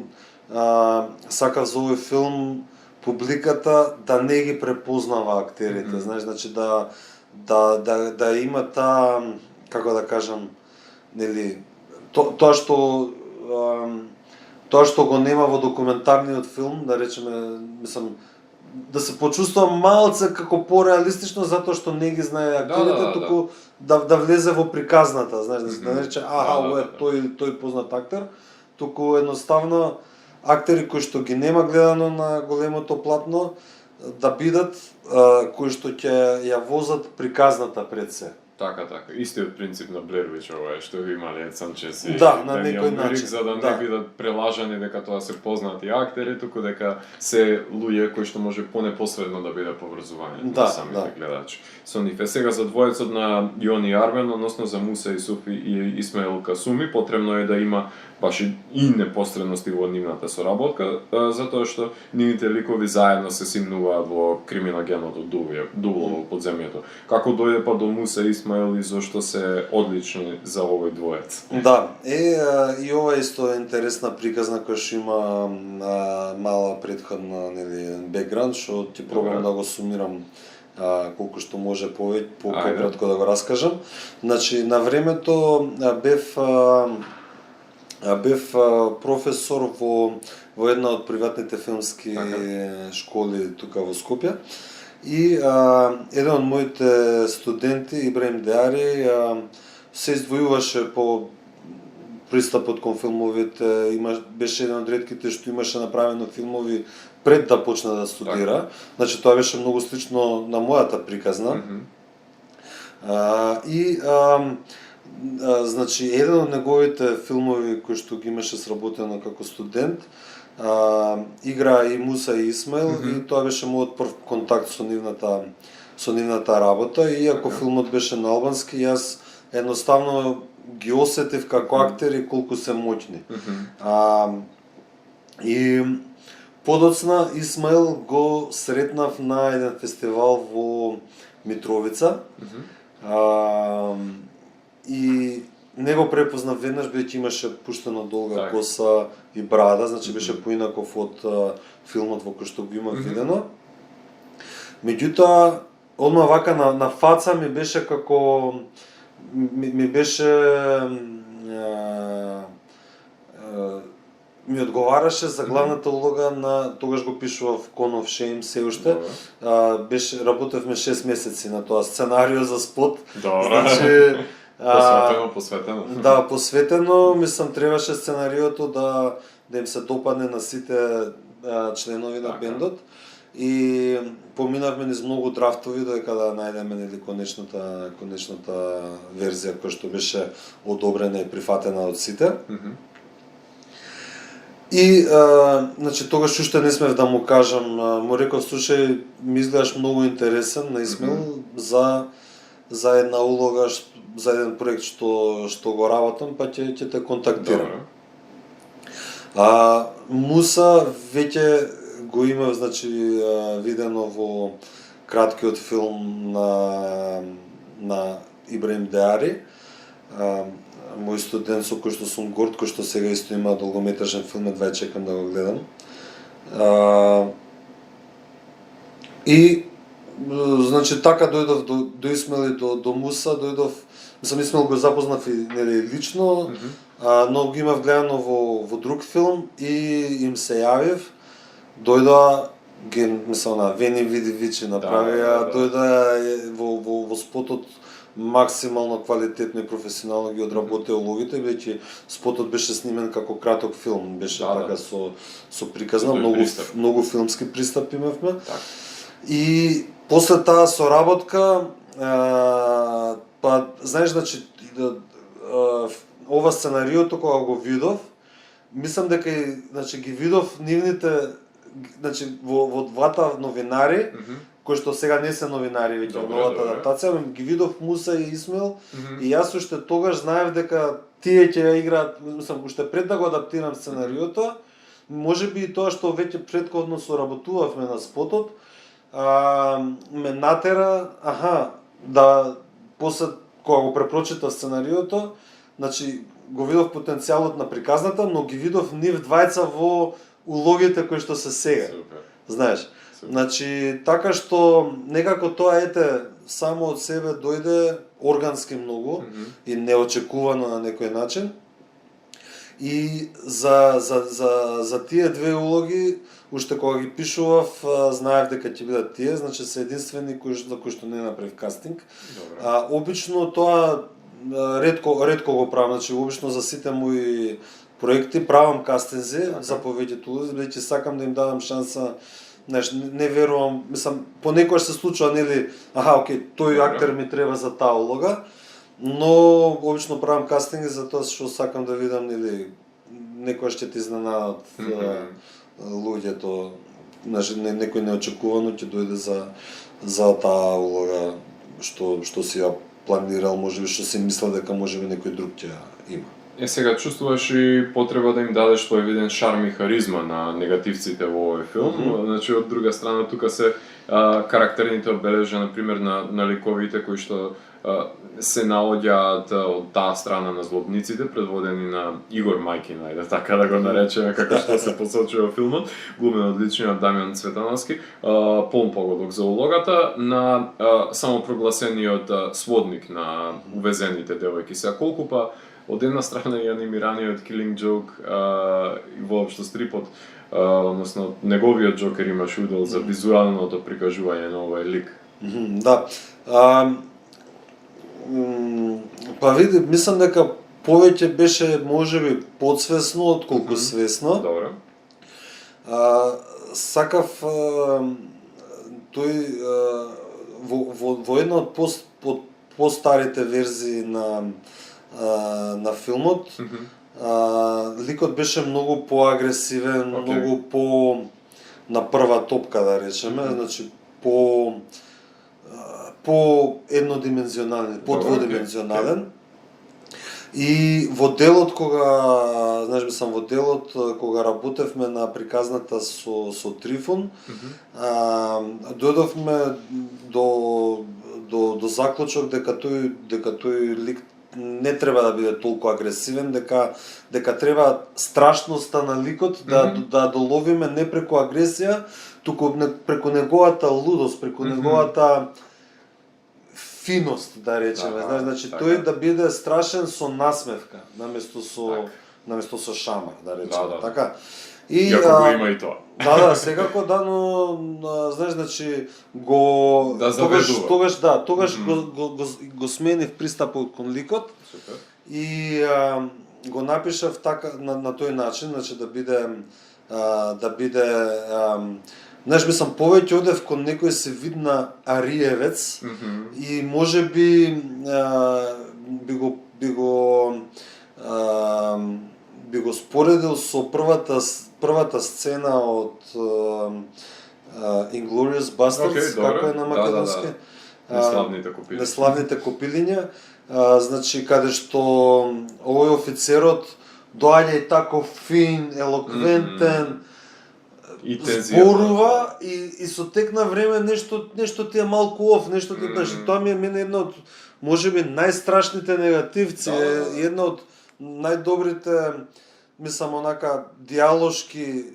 сакав за овој филм публиката да не ги препознава актерите, знаеш, значи да има таа, како да кажам, нели, тоа што го нема во документарниот филм, да речеме, мислам, да се почувствува малце како пореалистично затоа што не ги знае актерите, туку да влезе во приказната, знаеш, да не рече ова е тој познат актер, туку едноставно актери кои што ги нема гледано на големото платно да бидат кои што ќе ја возат приказната пред се. Така, истиот принцип на Blair Witch ова е што ви имале Санчес и на некој начин, за да не бидат прелажани дека тоа се познати актери, туку дека се луѓе кои што може понепосредно да биде поврзување на самите гледачи. Со нив е сега за двоецот на Јони Арвен, односно за Муса Исуфи и Исмаил Касуми, потребно е да има баш и непосредности во нивната соработка, затоа што нивните ликови заедно се симнуваат во криминогеното дубло во подземјето. Како дојде па до Муса Исмаил и зошто се одлични за овој двоец? Да, и ова исто е интересна приказна која што има мала претходна, нели, бекграунд, што ти пробам да го сумирам колку што може пократко да го раскажам. Значи, на времето бев професор во една од приватните филмски школи тука во Скопје и еден од моите студенти, Ибраим Деари, се издвојуваше по пристапот кон филмовите, беше еден од ретките што имаше направено филмови пред да почне да студира. Значи тоа беше многу слично на мојата приказна. Значи, еден од неговите филмови кои што ги имаше сработено како студент, игра и Муса и Исмаил, и тоа беше мојот прв контакт со нивната работа, и иако филмот беше на албански, јас едноставно ги осетив како актери колку се моќни. И подоцна Исмаил го сретнав на еден фестивал во Митровица. И не го препознав веднаш, бидејќи имаше пуштено долга коса и брада, значи беше поинаков од филмот во кој што го имав видено. Меѓутоа, одма вака на фаца ми беше како ми одговараше за главната улога на, тогаш го пишував Con of Shame се уште. Работевме 6 месеци на тоа сценарио за спот. Значи посветено. Да, посветено, мислам требаше сценариото да им се допадне на сите членови на бендот. И поминавме низ многу драфтови додека да најдеме нели конечната верзија која што беше одобрена и прифатена од сите. И значи тогаш уште не смев да му кажам, му реков слушај, ми изгледаш многу интересен на Исмаил за една улога, за еден проект што го работам, па ќе те контактирам. Муса веќе го имав, значи, видено во краткиот филм на Ибраим Деари, мој студент со кој што сум горд, кој што сега исто има долгометражен филм, едва чекам да го гледам. И значи така дојдов до Исмаил и до Муса, мислам Исмаил го запознав и нели лично, но го имав гледано во друг филм и им се јавив. Дојдоа мислам Вени види Вичи направија, дојдоа во спотот максимално квалитетно и професионално ги одработеа улогите, бидејќи спотот беше снимен како краток филм, беше така со приказна, многу филмски пристап имавме. И после таа соработка, па знаеш, значи ова сценариото кога го видов, мислам дека значи ги видов нивните, значи во двата новинари, кои што сега не се новинари веќе во новата адаптација, ги видов Муса и Исмаил, и јас уште тогаш знаев дека тие ќе ја играат, мислам уште пред да го адаптирам сценариото, можеби и тоа што веќе претходно соработувавме на спотот, ме натера, да после кога го препрочитав сценариото, значи го видов потенцијалот на приказната, но ги видов нив двајца улогите кои што се сега. Супер. Знаеш. Супер. Значи, така што некако тоа само од себе дојде органски многу и неочекувано на некој начин. И за тие две улоги, уште кога ги пишував, знаев дека ќе бидат тие, значи се единствени за кои што не направив кастинг. Добре. Обично тоа ретко го правам, значи обично за сите мои проекти правам кастинзи за повеќето луѓе, бидејќи сакам да им дадам шанса. Знаеш, не верувам, мислам, понекогаш се случува, нели, окей, тој актер ми треба за таа улога, но обично правам кастинги за тоа што сакам да видам, нели, некојаш ќе ти изненадат луѓето, знаеш, некој неочекувано ќе дојде за таа улога што си ја планирал, можеби што си мислел дека можеби некој друг ќе ја има. Сега чувствуваш и потреба да им дадеш поевиден шарм и харизма на негативците во овој филм. Значи, од друга страна, тука се карактерните обележја, например, на ликовите кои што се наоѓаат од таа страна на злобниците, предводени на Игор Мајкин, ајде така да го наречеме, како што се посочува филмот, глумен одличниот Дамјан Цветановски, полн погодок за улогата на самопрогласениот сводник на увезените девојки. Сега колку па од една страна и анимираниот Killing Joke и воопшто стрипот, односно неговиот Джокер имаш удел за визуалното прикажување на овој лик. Да. Па види, мислам дека повеќе беше можеби подсвесно отколку свесно. Добро. Сакав тој во една од постарите верзии на филмот, ликот беше многу поагресивен, многу по на прва топка да речеме, значи по еднодимензионален, по дводимензионален. И во делот кога, знаеш, мислам во делот кога работевме на приказната со Трифон, дојдовме до заклучок дека тој лик не треба да биде толку агресивен, дека треба страшноста на ликот да доловиме не преку агресија, туку преку неговата лудост, преку неговата финост, да речеме. Значи тој да биде страшен со насмевка, наместо со шамар, да речеме. Така. И Иако го има и тоа. Да, секако да, но знаеш, значи го тогаш го сменив пристапот кон ликот. Супер. И го напишав така на тој начин, значи да биде знаеш, мислам, повеќе одев кон некој се видна Ариевец и можеби би го споредил со првата сцена од Inglourious Basterds, како е на македонски. Неславните копилиња. Значи, каде што овој офицерот доаѓа и тако фин, елоквентен, зборува и со тек на време нешто ти е малку оф, нешто ти значи, тоа ми е мене една од можеби најстрашните негативци, една од најдобрите, мислам, онака диалошки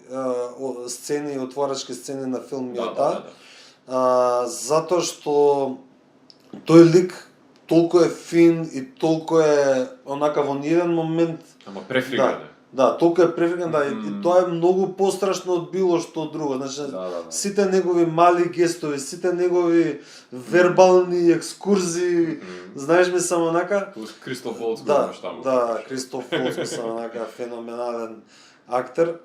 сцени, отворачки сцени на филм е таа. Затоа што тој лик толку е фин и толку е онака во ниеден момент. Ама префриган. Да, толку е префриган, и тоа е многу пострашно од било што друго. Значи, сите негови мали гестови, сите негови вербални екскурзии, знаеш ми само онака. Кристоф Волц го имаш таму. Да, Кристоф Волц ми само онака феноменален актер.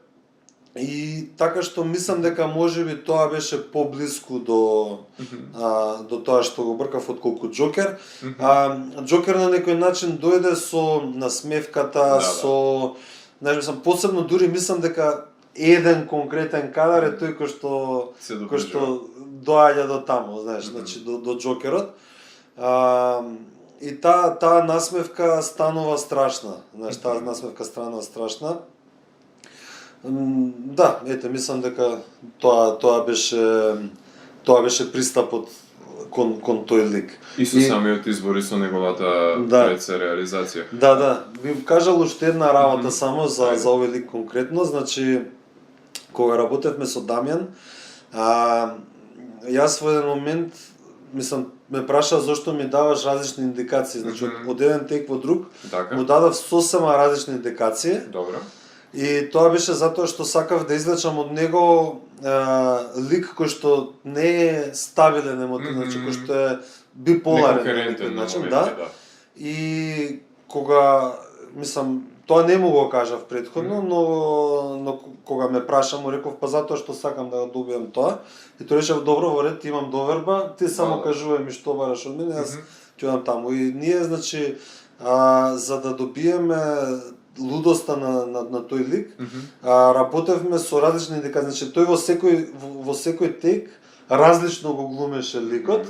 И така што мислам дека можеби тоа беше поблиску до тоа што го бркав отколку Джокер. Джокер на некој начин дојде со насмевката, со знаеш, мислам, посебно дури мислам дека еден конкретен кадар е тој кој што доаѓа до таму, знаеш, значи до Джокерот. И таа насмевка станува страшна, знаеш, таа насмевка станува страшна. Да, ете, мислам дека тоа беше пристапот кон тој лик. И со самиот избор и со неговата реализација. Да, би кажал уште една работа само за овој лик конкретно, значи кога работевме со Дамјан, јас во еден момент, мислам, ме праша зошто ми даваш различни индикации, значи од еден тек во друг, Така. му дадав сосема различни индикации. Добро. И тоа беше затоа што сакав да извлечам од него лик кој што не е стабилен емотивно, значи кој што е биполарен на некој начин, да. И кога, мислам, тоа не му го кажав претходно, но кога ме праша му реков па затоа што сакам да го добиам тоа. И тој рече добро, во ред, имам доверба, ти само кажувај ми што бараш од мене, јас ќе одам таму. И ние, значи, за да добиеме лудоста на тој лик, работевме со различни индикации. Значи тој во секој тек различно го глумеше ликот,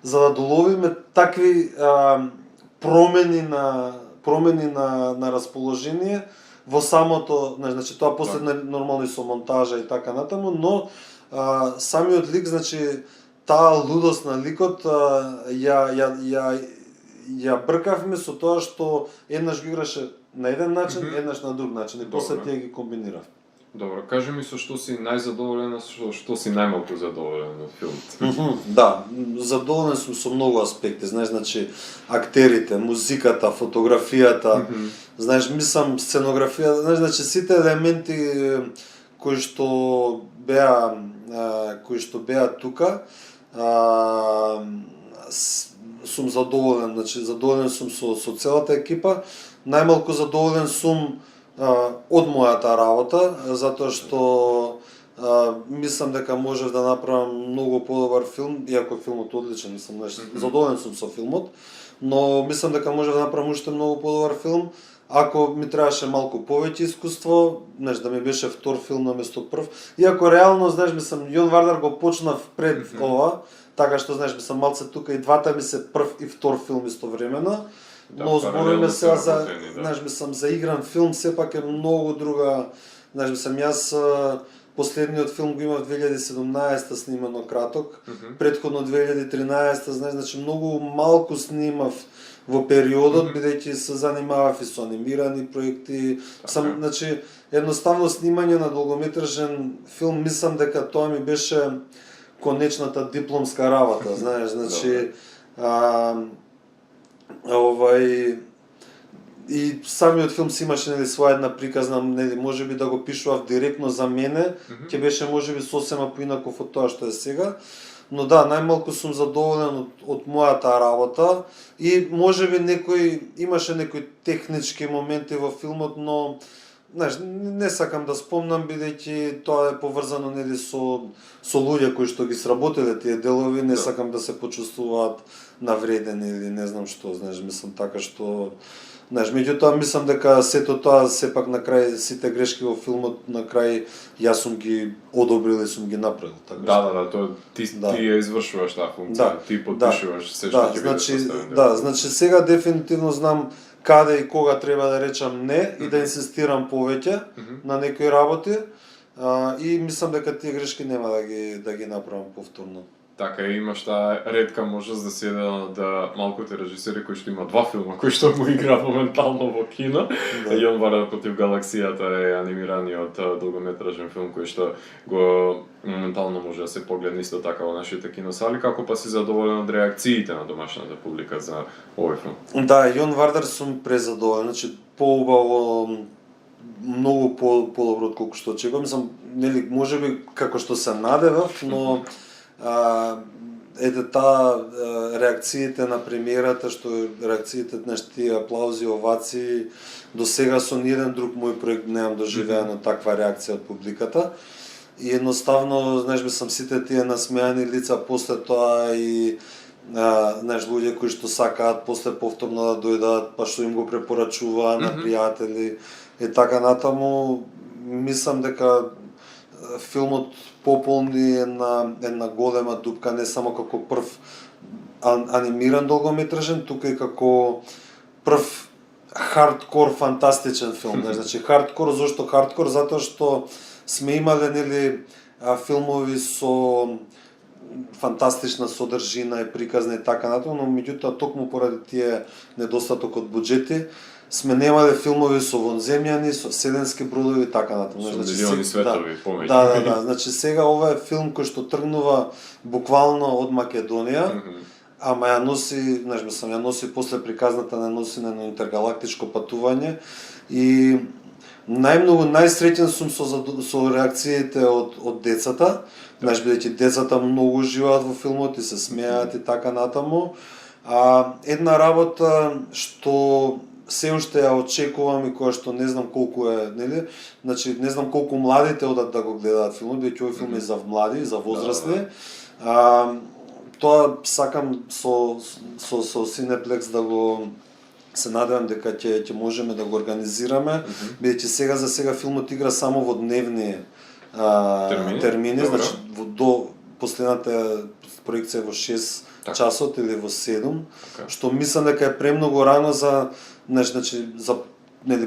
за да доловиме такви промени на расположение во самото, значи тоа после нормално и со монтажа и така натаму, но самиот лик, значи таа лудост на ликот ја бркавме со тоа што еднаш го играше на еден начин, еднаш на друг начин и после тие ги комбинирав. Добро, кажи ми со што си најзадоволен, а со што си најмалку задоволен од филмот? Да, задоволен сум со многу аспекти, знаеш, значи актерите, музиката, фотографијата, знаеш, мислам сценографија, знаеш, значи сите елементи кои што беа тука, сум задоволен, значи задоволен сум со целата екипа, најмалку задоволен сум од мојата работа, затоа што мислам дека можев да направам многу подобар филм, иако филмот е одличен, мислам, задоволен сум со филмот, но мислам дека можев да направам уште многу подобар филм, ако ми требаше малку повеќе искуство, знаеш, да ми беше втор филм наместо прв. Иако реално, знаеш, мислам, Јон Вардар го почнав пред ова, така што, знаеш, мислам, малце тука и двата ми се прв и втор филм истовремено. Но збориме сега за, знаеш, мислам, за игран филм, сепак е многу друга, знаеш, мислам, јас последниот филм го имав 2017 снимано краток, претходно 2013, знаеш, значи многу малку снимав во периодот, бидејќи се занимавав и со анимирани проекти, значи, едноставно снимање на долгометражен филм, мислам дека тоа ми беше конечната дипломска работа, знаеш, значи, и самиот филм си имаше нели своја една приказна, нели можеби да го пишував директно за мене, ќе беше можеби сосема поинаков од тоа што е сега. Но да, најмалку сум задоволен од мојата работа и можеби имаше некои технички моменти во филмот, но знаеш, не сакам да спомнам бидејќи тоа е поврзано нели со луѓе кои што ги сработиле тие делови, не сакам да се почувствуваат навредени или не знам што, знаеш, мислам така што знаеш, меѓутоа мислам дека сето тоа сепак на крај сите грешки во филмот на крај јас сум ги одобрил и сум ги направил, така Да, тоа ти ја извршуваш таа функција, ти подпишуваш се што ќе биде составено. Да, значи сега дефинитивно знам каде и кога треба да речам не и да инсистирам повеќе на некои работи и мислам дека тие грешки нема да ги направам повторно. Така имаш таа ретка можност да си еден од малкуте режисери кои што има два филма кои што му играат моментално во кино. Јон Вардар против галаксијата е анимираниот долгометражен филм кој што го моментално може да се погледне исто така во нашите киносали, како па си задоволен од реакциите на домашната публика за овој филм? Да, Јон Вардар сум презадоволен, значи поубаво, многу подобро од колку што очекувам. Мислам, нели можеби како што се надевав, но реакциите на премиерата, што реакциите на тие аплаузи, овации, до сега со ниеден друг мој проект немам доживеано таква реакција од публиката. И едноставно, знаеш, мислам, сите тие насмеани лица после тоа и знаеш, луѓе кои што сакаат после повторно да дојдат, па што им го препорачуваат на пријатели и така натаму, мислам дека филмот пополни една голема дупка, не само како прв анимиран долгометражен, тука и како прв хардкор фантастичен филм. Значи хардкор, зошто хардкор? Затоа што сме имале нели филмови со фантастична содржина и приказна и така натаму, но меѓутоа токму поради тие недостаток од буџети, сме немале филмови со вонземјани, со вселенски бродови и така натаму. Со милиони светови помеѓу. Да. Значи сега ова е филм кој што тргнува буквално од Македонија, ама ја носи, ја носи после приказната на носене на интергалактичко патување и најсреќен сум со реакциите од децата, бидејќи децата многу уживаат во филмот и се смеаат и така натаму. Една работа што се уште ја очекувам и која што не знам колку е, нели? Значи не знам колку младите одат да го гледаат филмот, бидејќи овој филм е за млади, за возрастни. Тоа сакам со Cineplex да го се надевам дека ќе можеме да го организираме, бидејќи за сега филмот игра само во дневни термини, значи до последната проекција во 6 часот или во 7, што мислам дека е премногу рано за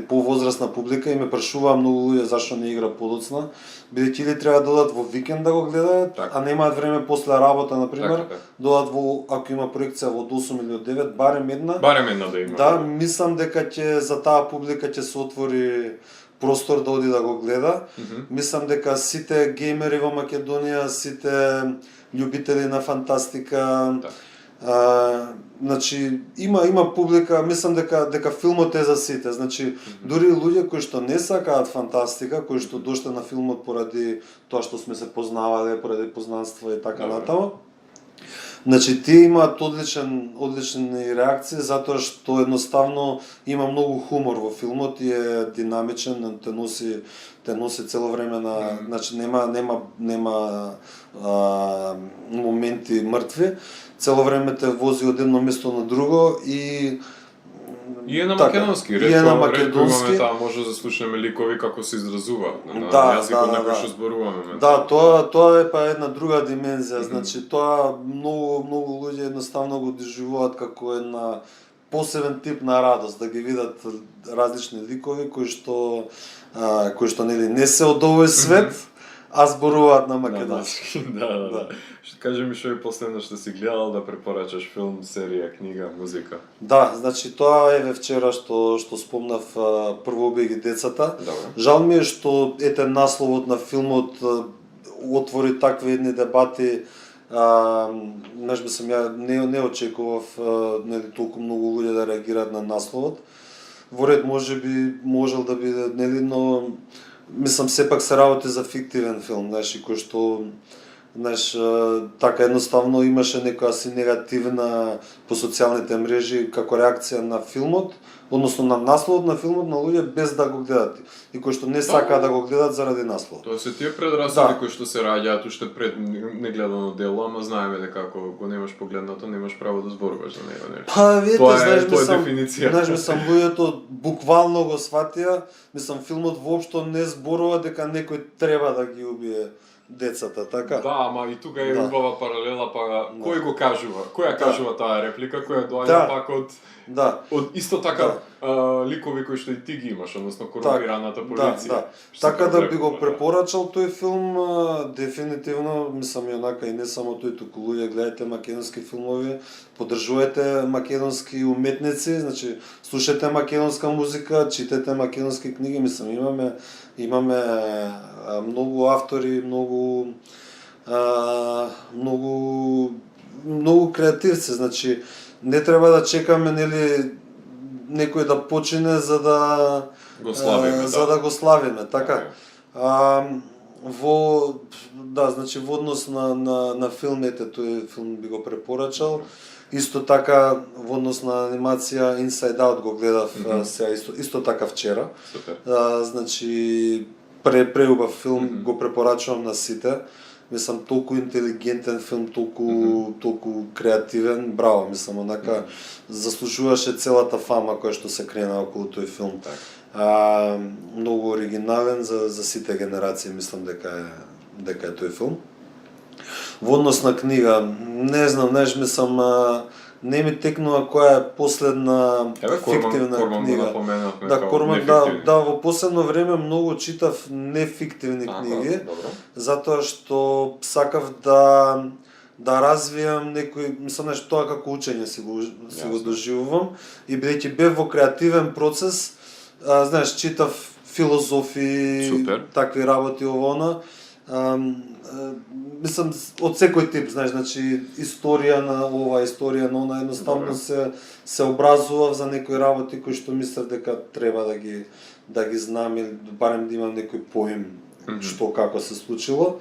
повозрастна публика и ме прашуваа многу луѓе зашто не игра подоцна, бидејќи или треба да одат во викенд да го гледаат, а немаат време после работа на пример, додат ако има проекција од 8 или од 9, барем една да има. Да, мислам дека за таа публика ќе се отвори простор да оди да го гледа. Мислам дека сите геймери во Македонија, сите љубители на фантастика, значи има публика, мислам дека филмот е за сите. Значи дури луѓе кои што не сакаат фантастика, кои што дошле на филмот поради тоа што сме се познавале, поради познанство и така натаму. Значи тие имаат одлични реакции затоа што едноставно има многу хумор во филмот и е динамичен, те носи цело време значи нема моменти мртви, цело време те вози од едно место на друго и е на македонски, ретко имаме таа, може да слушнеме ликови како се изразуваат на јазикот на кој што зборуваме. Да, тоа е една друга димензија, значи тоа многу луѓе едноставно го доживуваат како една посебен тип на радост, да ги видат различни ликови кои што нели не се од овој свет, а зборуваат на македонски. Да. Кажи ми што е последно што си гледал да препорачаш филм, серија, книга, музика? Да, значи тоа е вчера што спомнав прво убеги децата. Добре. Жал ми е што насловот на филмот отвори такви едни дебати. Ја не очекував нели толку многу луѓе да реагираат на насловот. Во ред можел да биде, нели, но мислам сепак се работи за фиктивен филм, кој што така едноставно имаше некоја си негативна по социјалните мрежи како реакција на филмот, односно на насловот на филмот на луѓе без да го гледат и кои што не сакаат да го гледат заради насловот. Тоа се тие предрасуди кои што се раѓаат уште пред негледано дело, ама знаеме дека ако го немаш погледнато, немаш право да зборуваш за него, нели? Тоа е дефиниција. Мислам луѓето буквално го сватија, мислам филмот воопшто не зборува дека некој треба да ги убие децата, така? Да, ама и тука е убава паралела, кој го кажува? Која кажува таа реплика, која доаѓа пак од исто така ликови кои што и ти ги имаш, односно корумпираната полиција. Така да би го препорачал тој филм, дефинитивно, мислам и онака и не само тој, туку луѓе гледајте македонски филмови, поддржувајте македонски уметници, значи слушајте македонска музика, читајте македонски книги, мислам имаме многу автори, многу креативци, значи не треба да чекаме нели некој да почине за да го славиме, така. Значи во однос на филмите, тој филм би го препорачал. Исто така во однос на анимација Inside Out го гледав сега исто така вчера. Значи преубав филм, го препорачувам на сите. Мислам толку интелигентен филм, толку креативен, браво, мислам онака заслужуваше целата фама која што се крена околу тој филм. Многу оригинален за сите генерации, мислам дека е тој филм. Во однос на книга, не знам, мислам не ми текнува која е последна фиктивна книга. Во последно време многу читав нефиктивни книги, затоа што сакав да да развијам некој, мислам нешто тоа како учење си го Јасно. доживувам и бидејќи бев во креативен процес, знаеш, читав филозофи, Супер. такви работи ово мислам од секој тип, знаеш, значи историја на ова, историја на она, едноставно Добре. се образував за некои работи кои што мислев дека треба да ги знам или барем да имам некој поим што како се случило.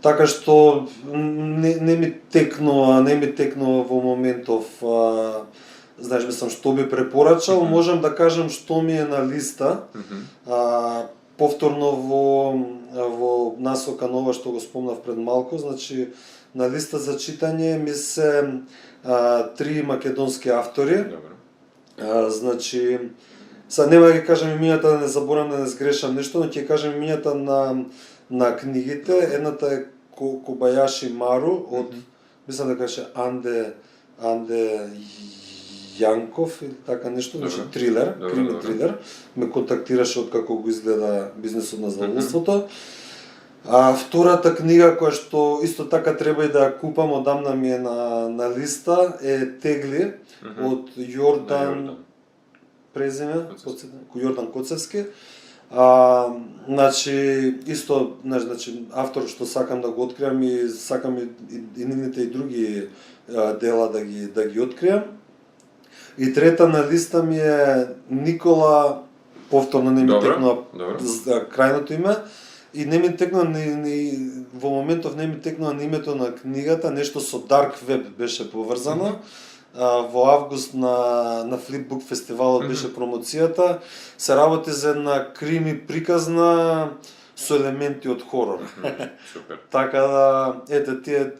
Така што не ми текнува во моментов, знаеш, мислам што би препорачал, можам да кажам што ми е на листа. Повторно во насока на ова што го спомнав пред малку, значи на листа за читање ми се 3 македонски автори. Добро. Значи, сега нема да ги кажам имињата да не заборам да не сгрешам нешто, но ќе кажам имињата на книгите. Едната е Кобаяши Мару од, мислам да каже Анде Јанков или така нешто, значи трилер, крими трилер. Ме контактираше од како го изгледа бизнисот на задоволството. Втората книга која што исто така треба и да ја купам, одамна ми е на листа, е Тегли од Јордан презиме, Јордан Коцевски. Значи исто, значи автор што сакам да го откриам и сакам и нивните и други дела да ги откриам. И трета на листа ми е Никола, повторно не ми текнува крајното име, и не ми текнува во моментов не ми текнува на името на книгата, нешто со Dark Web беше поврзано. Во август на Flipbook фестивалот беше промоцијата. Се работи за една крими приказна со елементи од хорор. Супер. Така да, ете, тие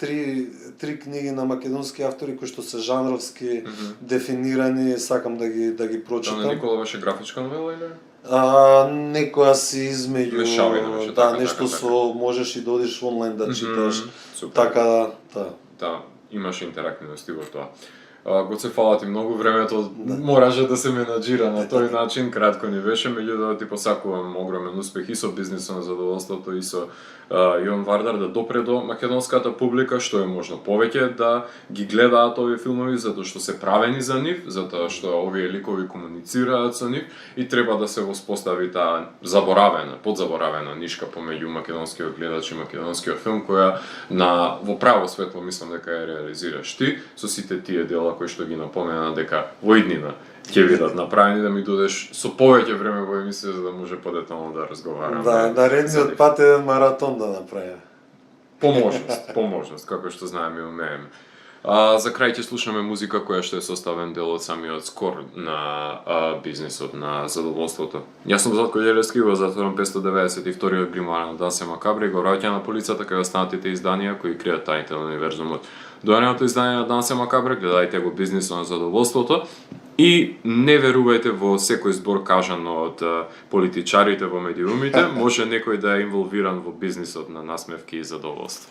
три книги на македонски автори кои што се жанровски дефинирани, сакам да ги прочитам. На Никола беше графичка новела или? Некоја си измеѓу, Мешавина беше, да, нешто со можеш и да одиш онлайн да читаш. Супер. Така да. Да, имаше интерактивност и во тоа. Гоце, фала ти многу, времето мораше да се менаџира на тој начин, кратко ни беше, меѓутоа ти посакувам огромен успех и со бизнисот на задоволството и со Јован Вардар да допре до македонската публика, што е можно повеќе да ги гледаат овие филмови, затоа што се правени за нив, затоа што овие ликови комуницираат со нив и треба да се воспостави таа подзаборавена нишка помеѓу македонскиот гледач и македонскиот филм, која во право светло мислам дека ја реализираш ти со сите тие дела кои што ги напомена дека во иднина ќе бидат направени, да ми додеш со повеќе време во емисија за да може подетално да разговараме. Да, наредниот пат е маратон да направиме. По можност, како што знаеме и умееме. За крај ќе слушаме музика која што е составен дел од самиот скор на бизнисот на задоволството. Јас сум Зlatko Љелевски, го затворам 592-иот гримуар на Дансе Макабре и го враќа на полицата кај останатите изданија кои кријат тајните на универзумот. Дојденото издание на Дансе Макабре, гледајте го бизнисот на задоволството и не верувајте во секој збор кажан од политичарите во медиумите, може некој да е инволвиран во бизнисот на насмевки и задоволство.